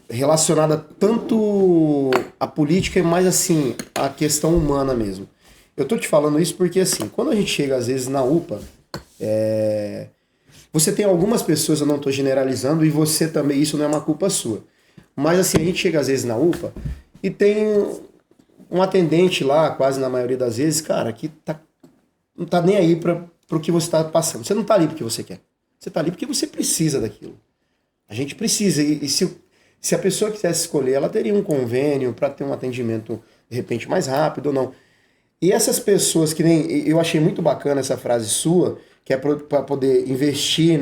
relacionada tanto à política, mas assim, à questão humana mesmo. Eu estou te falando isso porque assim, quando a gente chega às vezes na UPA, você tem algumas pessoas, eu não estou generalizando, e você também, isso não é uma culpa sua. Mas assim, a gente chega às vezes na UPA e tem um atendente lá, quase na maioria das vezes, cara, que não tá nem aí para o que você está passando. Você não tá ali porque você quer. Você tá ali porque você precisa daquilo. A gente precisa. E se a pessoa quisesse escolher, ela teria um convênio para ter um atendimento, de repente, mais rápido ou não. E essas pessoas que nem... Eu achei muito bacana essa frase sua, que é para poder investir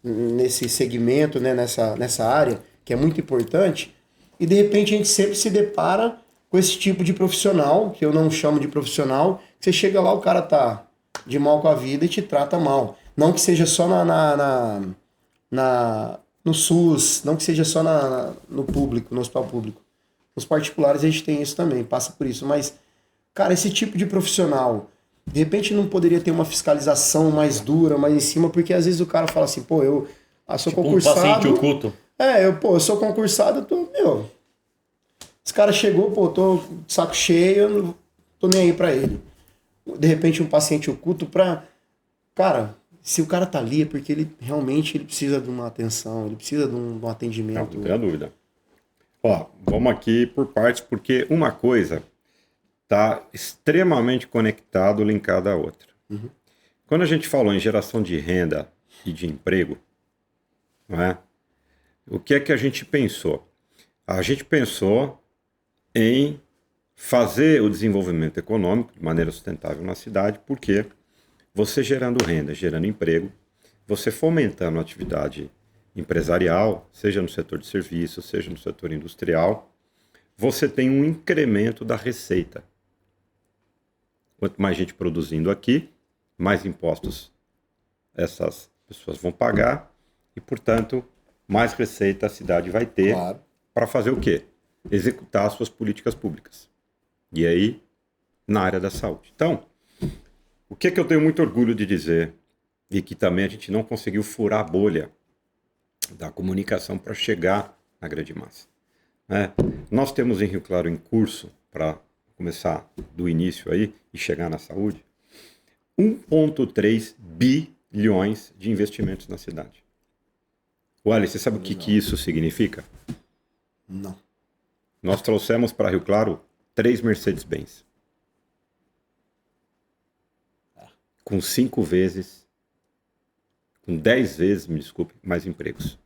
nesse segmento, né, nessa área, que é muito importante, e de repente a gente sempre se depara com esse tipo de profissional, que eu não chamo de profissional, que você chega lá, o cara tá de mal com a vida e te trata mal. Não que seja só no SUS, não que seja só no público, no hospital público. Nos particulares a gente tem isso também, passa por isso. Mas, cara, esse tipo de profissional, de repente não poderia ter uma fiscalização mais dura, mais em cima, porque às vezes o cara fala assim, pô, eu sou tipo concursado... Um paciente oculto. eu sou concursado, esse cara chegou, pô, tô de saco cheio, eu não tô nem aí pra ele. De repente um paciente oculto cara, se o cara tá ali é porque ele realmente precisa de uma atenção, ele precisa de um atendimento. Não tenha dúvida. Ó, vamos aqui por partes, porque uma coisa está extremamente conectado, linkada à outra. Uhum. Quando a gente falou em geração de renda e de emprego, não é? O que é que a gente pensou? A gente pensou em fazer o desenvolvimento econômico de maneira sustentável na cidade, porque você gerando renda, gerando emprego, você fomentando a atividade empresarial, seja no setor de serviços, seja no setor industrial, você tem um incremento da receita. Quanto mais gente produzindo aqui, mais impostos essas pessoas vão pagar e, portanto, mais receita a cidade vai ter para fazer o quê? Executar as suas políticas públicas. E aí, na área da saúde. Então, o que é que eu tenho muito orgulho de dizer e que também a gente não conseguiu furar a bolha da comunicação para chegar na grande massa. Nós temos em Rio Claro em curso, para começar do início aí e chegar na saúde, 1,3 bilhões de investimentos na cidade. Olha, você sabe o que isso significa? Não. Nós trouxemos para Rio Claro 3 Mercedes-Benz. Com 5 vezes, com 10 vezes, me desculpe, mais empregos.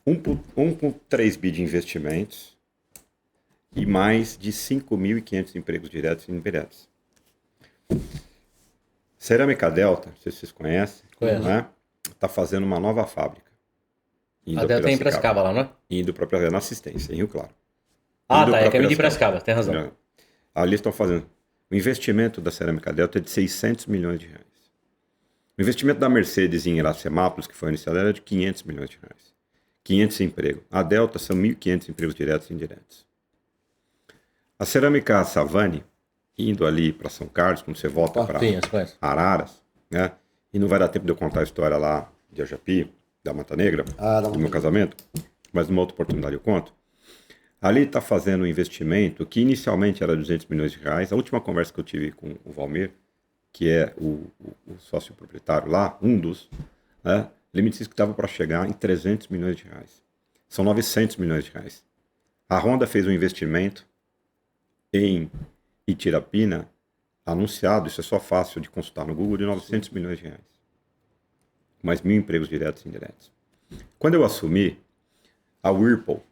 1,3 bi de investimentos e mais de 5.500 empregos diretos e indiretos. Cerâmica Delta, não sei se vocês conhecem, está fazendo uma nova fábrica. A Delta é em Piracicaba lá, não é? Indo para na assistência, em Rio Claro. É caminho de Piracicaba, tem razão. Ali estão fazendo. O investimento da Cerâmica Delta é de 600 milhões de reais. O investimento da Mercedes em Iracemápolis, que foi iniciado, era de 500 milhões de reais. 500 empregos. A Delta são 1.500 empregos diretos e indiretos. A Cerâmica Savani, indo ali para São Carlos, quando você volta para Araras, né? E não vai dar tempo de eu contar a história lá de Ajapi, da Mata Negra, do meu casamento, mas numa outra oportunidade eu conto. Ali está fazendo um investimento que inicialmente era 200 milhões de reais. A última conversa que eu tive com o Valmir, que é o sócio proprietário lá, um dos, né, ele me disse que estava para chegar em 300 milhões de reais. São 900 milhões de reais. A Honda fez um investimento em Itirapina, anunciado, isso é só fácil de consultar no Google, de 900 milhões de reais. Mais 1.000 empregos diretos e indiretos. Quando eu assumi, a Whirlpool,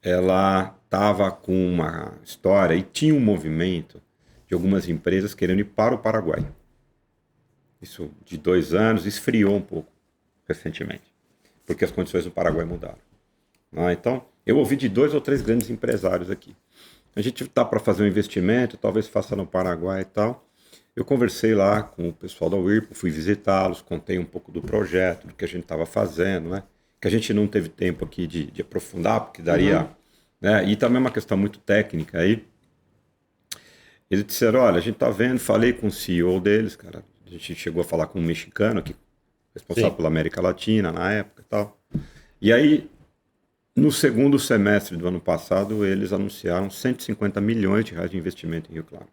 ela estava com uma história e tinha um movimento de algumas empresas querendo ir para o Paraguai. Isso de 2 anos, esfriou um pouco recentemente, porque as condições no Paraguai mudaram. Então, eu ouvi de 2 ou 3 grandes empresários aqui. A gente está para fazer um investimento, talvez faça no Paraguai e tal. Eu conversei lá com o pessoal da Whirlpool, fui visitá-los, contei um pouco do projeto, do que a gente estava fazendo, né? Que a gente não teve tempo aqui de aprofundar, porque daria... Né? E também é uma questão muito técnica aí. Eles disseram, olha, a gente tá vendo, falei com o CEO deles, cara, a gente chegou a falar com um mexicano aqui, responsável pela América Latina na época e tal. E aí, no segundo semestre do ano passado, eles anunciaram 150 milhões de reais de investimento em Rio Claro.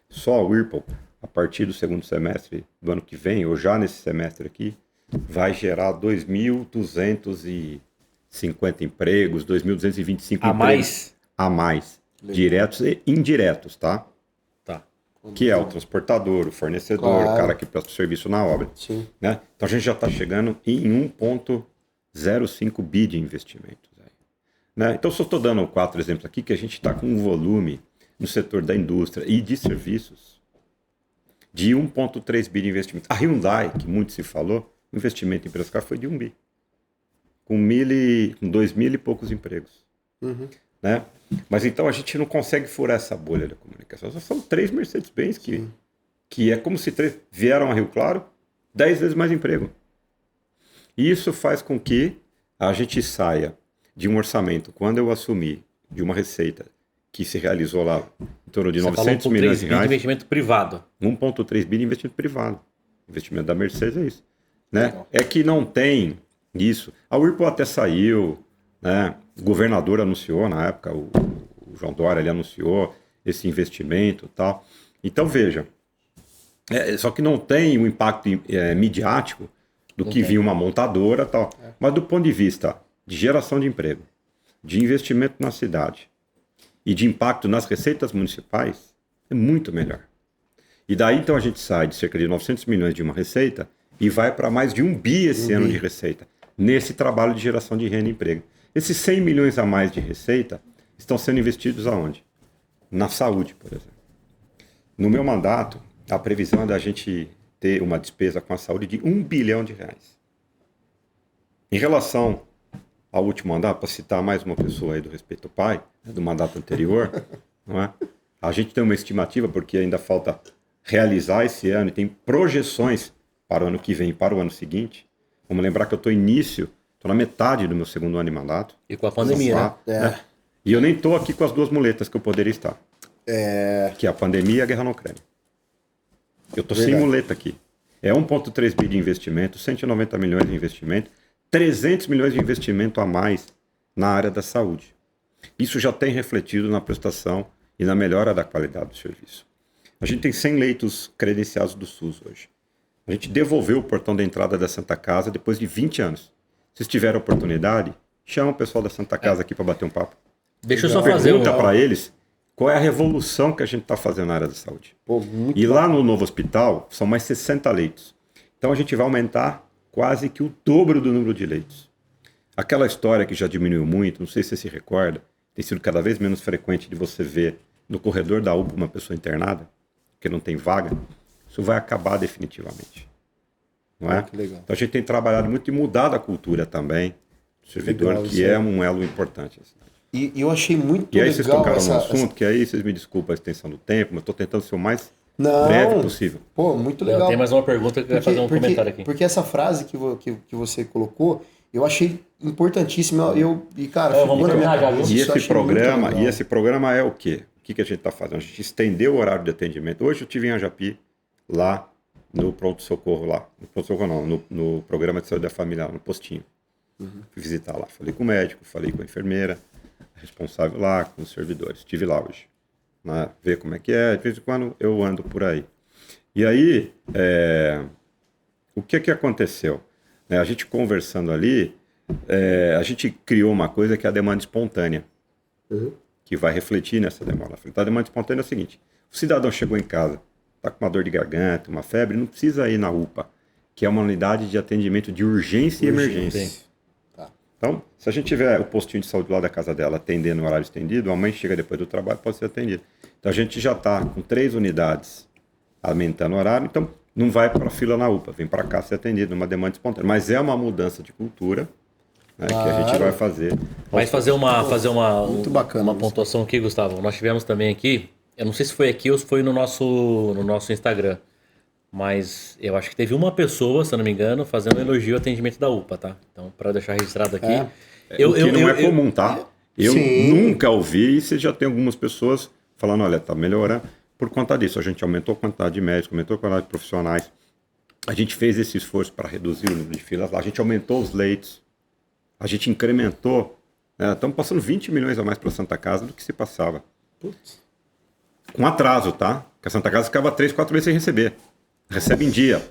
Só a Whirlpool, a partir do segundo semestre do ano que vem, ou já nesse semestre aqui, vai gerar 2.250 empregos, 2.225 empregos. Mais? A mais. Legal. Diretos e indiretos, tá? Tá. Que é o transportador, o fornecedor, o cara que presta o serviço na obra. Sim. Né? Então a gente já está chegando em 1,05 bi de investimentos. Né? Então só estou dando 4 exemplos aqui que a gente está com um volume no setor da indústria e de serviços de 1,3 bi de investimento. A Hyundai, que muito se falou, o investimento em Piracicaba foi de 1 bi. Com 2.000 e poucos empregos. Né? Mas então a gente não consegue furar essa bolha da comunicação. Só são 3 Mercedes-Benz que é como se vieram a Rio Claro 10 vezes mais emprego. E isso faz com que a gente saia de um orçamento, quando eu assumi, de uma receita que se realizou lá em torno de 900 milhões de reais. De investimento privado. 1,3 bi de investimento privado. O investimento da Mercedes é isso. Né? É que não tem isso. A Whirlpool até saiu, né? O governador anunciou na época, o João Dória, ele anunciou esse investimento e tal. Então, veja, só que não tem o impacto midiático do que vinha uma montadora e tal. Mas do ponto de vista de geração de emprego, de investimento na cidade e de impacto nas receitas municipais, é muito melhor. E daí, então, a gente sai de cerca de 900 milhões de uma receita e vai para mais de 1 bi esse ano de receita, nesse trabalho de geração de renda e emprego. Esses 100 milhões a mais de receita estão sendo investidos aonde? Na saúde, por exemplo. No meu mandato, a previsão é da gente ter uma despesa com a saúde de 1 bilhão de reais. Em relação ao último mandato, para citar mais uma pessoa aí do Respeito ao Pai, do mandato anterior, não é? A gente tem uma estimativa, porque ainda falta realizar esse ano e tem projeções para o ano que vem e para o ano seguinte. Vamos lembrar que eu estou na metade do meu segundo ano de mandato. E com a pandemia, né? E eu nem estou aqui com as 2 muletas que eu poderia estar. Que é a pandemia e a guerra na Ucrânia. Eu estou sem muleta aqui. É 1,3 bi de investimento, 190 milhões de investimento, 300 milhões de investimento a mais na área da saúde. Isso já tem refletido na prestação e na melhora da qualidade do serviço. A gente tem 100 leitos credenciados do SUS hoje. A gente devolveu o portão da entrada da Santa Casa depois de 20 anos. Se tiver oportunidade, chama o pessoal da Santa Casa aqui para bater um papo. Deixa eu só fazer Pergunta para eles qual é a revolução que a gente está fazendo na área da saúde. E lá no novo hospital são mais 60 leitos. Então a gente vai aumentar quase que o dobro do número de leitos. Aquela história que já diminuiu muito, não sei se você se recorda, tem sido cada vez menos frequente de você ver no corredor da UPA uma pessoa internada, que não tem vaga. Isso vai acabar definitivamente. Não é? Que legal. Então a gente tem trabalhado muito e mudado a cultura também do servidor, legal, que é um elo importante. E eu achei muito legal. E aí vocês tocaram no assunto, que aí vocês me desculpem a extensão do tempo, mas estou tentando ser o mais breve possível. Pô, muito legal. Tem mais uma pergunta que eu quero fazer um comentário aqui. Porque essa frase que você colocou, eu achei importantíssima. Cara, vamos terminar já, viu? E esse programa é o quê? O que a gente está fazendo? A gente estendeu o horário de atendimento. Hoje eu estive em Ajapi, lá no pronto-socorro lá. No pronto-socorro não, no programa de saúde da família, no postinho. Fui visitar lá. Falei com o médico, falei com a enfermeira, responsável lá, com os servidores. Estive lá hoje. Né? Ver como é que é. De vez em quando eu ando por aí. E aí, o que aconteceu? A gente conversando ali, a gente criou uma coisa que é a demanda espontânea. Que vai refletir nessa demanda. A demanda espontânea é o seguinte: o cidadão chegou em casa, está com uma dor de garganta, uma febre, não precisa ir na UPA, que é uma unidade de atendimento de urgência e emergência. Tá. Então, se a gente tiver o postinho de saúde lá da casa dela atendendo no horário estendido, a mãe chega depois do trabalho, pode ser atendida. Então, a gente já está com 3 unidades aumentando o horário, então não vai para a fila na UPA, vem para cá ser atendido numa demanda espontânea. Mas é uma mudança de cultura, né, que a gente vai fazer. Mas fazer uma muito bacana uma pontuação aqui, Gustavo. Nós tivemos também aqui Eu não sei se foi aqui ou se foi no nosso Instagram. Mas eu acho que teve uma pessoa, se eu não me engano, fazendo um elogio ao atendimento da UPA, tá? Então, para deixar registrado aqui. O que não é comum, tá? Eu Sim. nunca ouvi, e você já tem algumas pessoas falando, olha, tá melhorando. Por conta disso, a gente aumentou a quantidade de médicos, aumentou a quantidade de profissionais. A gente fez esse esforço para reduzir o número de filas lá. A gente aumentou os leitos. A gente incrementou. Estamos passando 20 milhões a mais para a Santa Casa do que se passava. Putz. Com atraso, tá? Porque a Santa Casa ficava 3, 4 meses sem receber. Recebe em dia.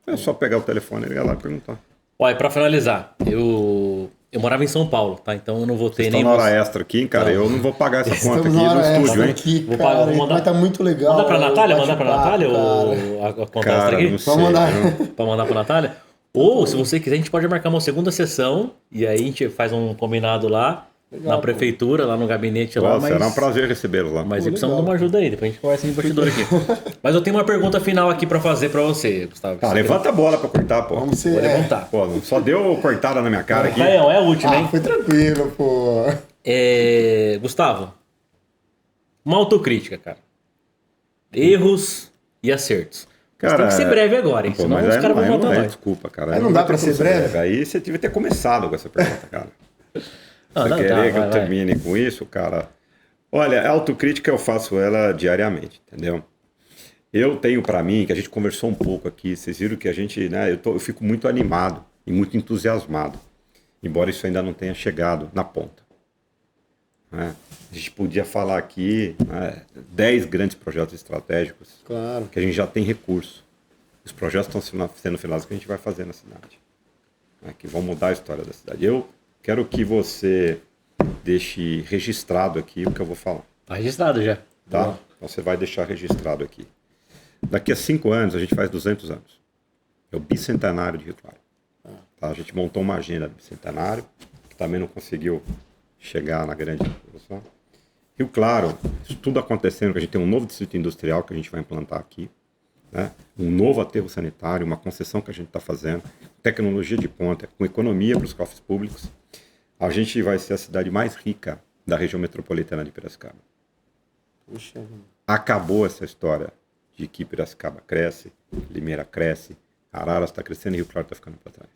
É só pegar o telefone, ligar lá e perguntar. Olha, pra finalizar, eu morava em São Paulo, tá? Então eu não vou ter Vocês nem... estão na hora extra aqui, hein, cara? Não. Eu não vou pagar essa conta Estamos aqui na do hora estúdio, extra hein? aqui, Vou cara, pagar, vou mandar- mas tá muito legal. Mandar pra Natália? o Mandar pra bate-papo, Natália cara. a conta Cara, extra aqui? não sei. Vamos mandar. Pra mandar pra Natália? Ou, se você quiser, a gente pode marcar uma segunda sessão e aí a gente faz um combinado lá, Legal, na prefeitura, lá no gabinete lá. Nossa, será um prazer recebê-lo lá. Mas Pô, precisamos de legal. uma ajuda aí, depois a gente conversa em bastidor aqui. Mas eu tenho uma pergunta final aqui pra fazer pra você, Gustavo. Ah, levanta a bola pra cortar, pô. Vamos ser... Vou levantar. Pô, só deu cortada na minha cara aqui. Caião, é a última, hein? foi tranquilo, pô. Gustavo, uma autocrítica, cara. Erros e acertos. Mas tem que ser breve agora, hein? Pô, Senão mas os aí caras vão aí matar não é, nós. desculpa, cara. Aí não Aí dá vai pra ter como ser breve? Aí você devia ter começado com essa pergunta, cara. Ah, Você não, querer tá, que vai, eu vai. termine com isso, cara? Olha, a autocrítica eu faço ela diariamente, entendeu? Eu tenho pra mim, que a gente conversou um pouco aqui, vocês viram que a gente, né, eu fico muito animado e muito entusiasmado, embora isso ainda não tenha chegado na ponta. Né? A gente podia falar aqui 10 grandes projetos estratégicos Claro. que a gente já tem recurso. Os projetos estão sendo finalizados que a gente vai fazer na cidade, né, que vão mudar a história da cidade. Eu quero que você deixe registrado aqui o que eu vou falar. Tá registrado já. Tá? Então você vai deixar registrado aqui. Daqui a 5 anos a gente faz 200 anos. É o bicentenário de Rio Claro. Tá? A gente montou uma agenda de bicentenário, que também não conseguiu chegar na grande evolução. Rio Claro, isso tudo acontecendo, que a gente tem um novo distrito industrial que a gente vai implantar aqui, né? Um novo aterro sanitário, uma concessão que a gente está fazendo, tecnologia de ponta, com economia para os cofres públicos. A gente vai ser a cidade mais rica da região metropolitana de Piracicaba. Puxa. Acabou essa história de que Piracicaba cresce, Limeira cresce, Araras está crescendo e Rio Claro está ficando para trás.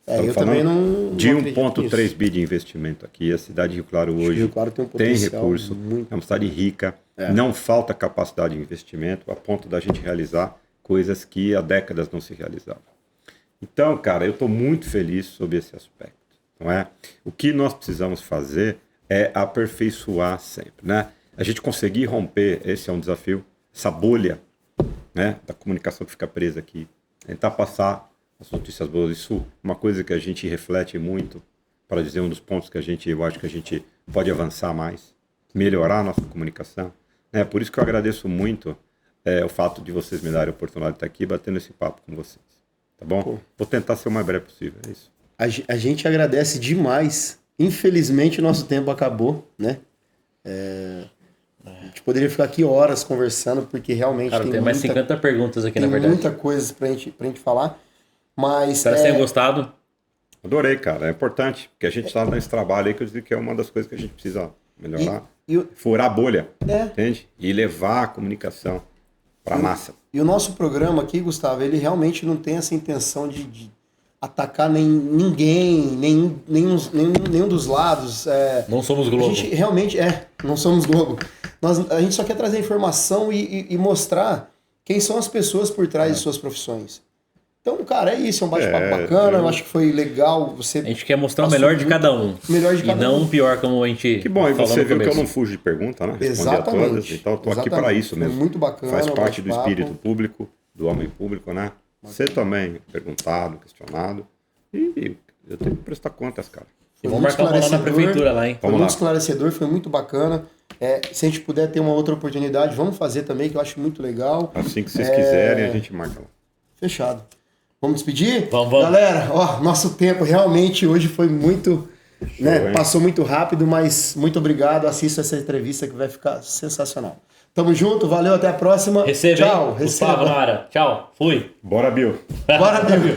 Eu também não... De não acredito 1,3 nisso. bi de investimento aqui. A cidade de Rio Claro Acho que hoje Rio Claro tem um tem potencial recurso, muito- é uma cidade rica, não falta capacidade de investimento a ponto da gente realizar coisas que há décadas não se realizavam. Então, cara, eu estou muito feliz sobre esse aspecto. Não é? O que nós precisamos fazer é aperfeiçoar sempre. Né? A gente conseguir romper, esse é um desafio, essa bolha, né, da comunicação que fica presa aqui. Tentar passar as notícias boas. Isso é uma coisa que a gente reflete muito, para dizer um dos pontos que eu acho que a gente pode avançar mais, melhorar a nossa comunicação. É por isso que eu agradeço muito o fato de vocês me darem a oportunidade de estar aqui batendo esse papo com vocês. Tá bom? Pô. Vou tentar ser o mais breve possível, é isso. A gente agradece demais. Infelizmente, o nosso tempo acabou, né? A gente poderia ficar aqui horas conversando, porque realmente Cara, tem mais 50 perguntas aqui, tem na verdade. muita coisa pra gente falar. Mas Espero que vocês tenham gostado. Adorei, cara. É importante, porque a gente está nesse trabalho aí que eu digo que é uma das coisas que a gente precisa melhorar. Furar a bolha, entende? E levar a comunicação para a massa. E o nosso programa aqui, Gustavo, ele realmente não tem essa intenção de atacar ninguém, nenhum dos lados. Não somos A Globo. gente realmente não somos Globo. A gente só quer trazer informação e mostrar quem são as pessoas por trás de suas profissões. Então, cara, é isso, é um bate-papo bacana, eu acho que foi legal. Você A gente quer mostrar o melhor de cada um. Melhor de cada e não um. o pior, como a gente. Que bom, e falou você no viu que eu começo. não fujo de pergunta, né? Respondi Exatamente. a todas, então eu tô aqui Exatamente. para isso Foi mesmo. muito bacana, Faz o parte do bate-papo. espírito público, do homem público, né? Você também perguntado, questionado. E eu tenho que prestar contas, cara. Foi Vamos muito marcar uma lá na esclarecedor. prefeitura lá, hein? Foi Vamos muito lá. esclarecedor, foi muito bacana. Se a gente puder ter uma outra oportunidade, vamos fazer também, que eu acho muito legal. Assim que vocês quiserem, a gente marca lá. Fechado. Vamos despedir? Vamos. Galera, nosso tempo realmente hoje foi muito... né, hein? passou muito rápido, mas muito obrigado. Assista essa entrevista que vai ficar sensacional. Tamo junto, valeu, até a próxima. Receba, Tchau, hein? Gustavo receba. na área. Tchau. Fui. Bora, Bill! Bora, Bíblia.